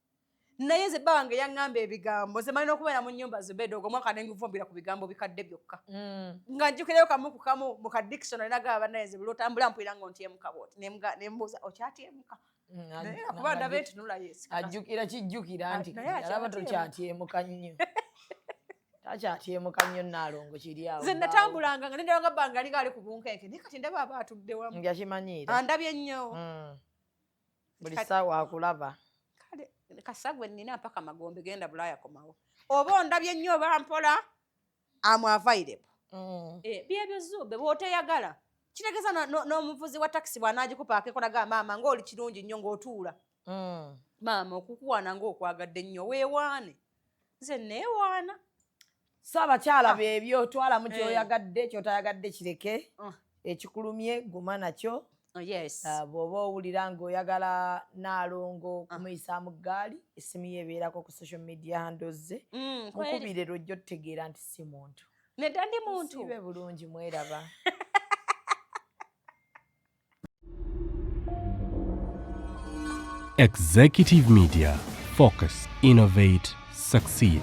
naye ze bange yaŋŋamba ebigambo ze malina okubeera mu nnyumba Zubeida ogwo mwaka nengivumbira ku bigambo bikadde byokka nga njukireyo kamu ku kamu mu ka dictionary nagaba bannaye ze buli otambula mpulira ngo ntyemuka bwoti nembuuza okyatyemuka naye kuba ndaba entunula yeesi ajjukira kijjukira nti alaba tokyatyemuka nnyo takyatyemuka nnyo Nalongo kiri awo nze natambulanga nga nendaba nga bbanga ali gaali ku bunkenke naye kati ndaba aba atudde wamu yakimanyiira andabye nnyo buli ssaawa akulaba kale kasagwe nnina mpaka magombe genda bulaaya komawo oba ondabye nnyo oba mpola am available byebyo zube bw'oteyagala kitegeza n'omuvuzi wa takisi bw'anaagikupaako ekolaga maama ng'oli kirungi nnyo ng'otuula maama okukuwaana ng'okwagadde nnyo weewaane nze neewaana so abakyala beebyo twalamu kyoyagadde kyotayagadde kireke ekikulumye guma nakyo bw'oba owulira ng'oyagala Naalongo kumuyisa mu ggaali essimu ye ebeerako ku social media handles ze mukubire lwojja otutegeera nti si muntu nedda ndi muntu sibe bulungi mweraba Executive Media. Focus, innovate, succeed.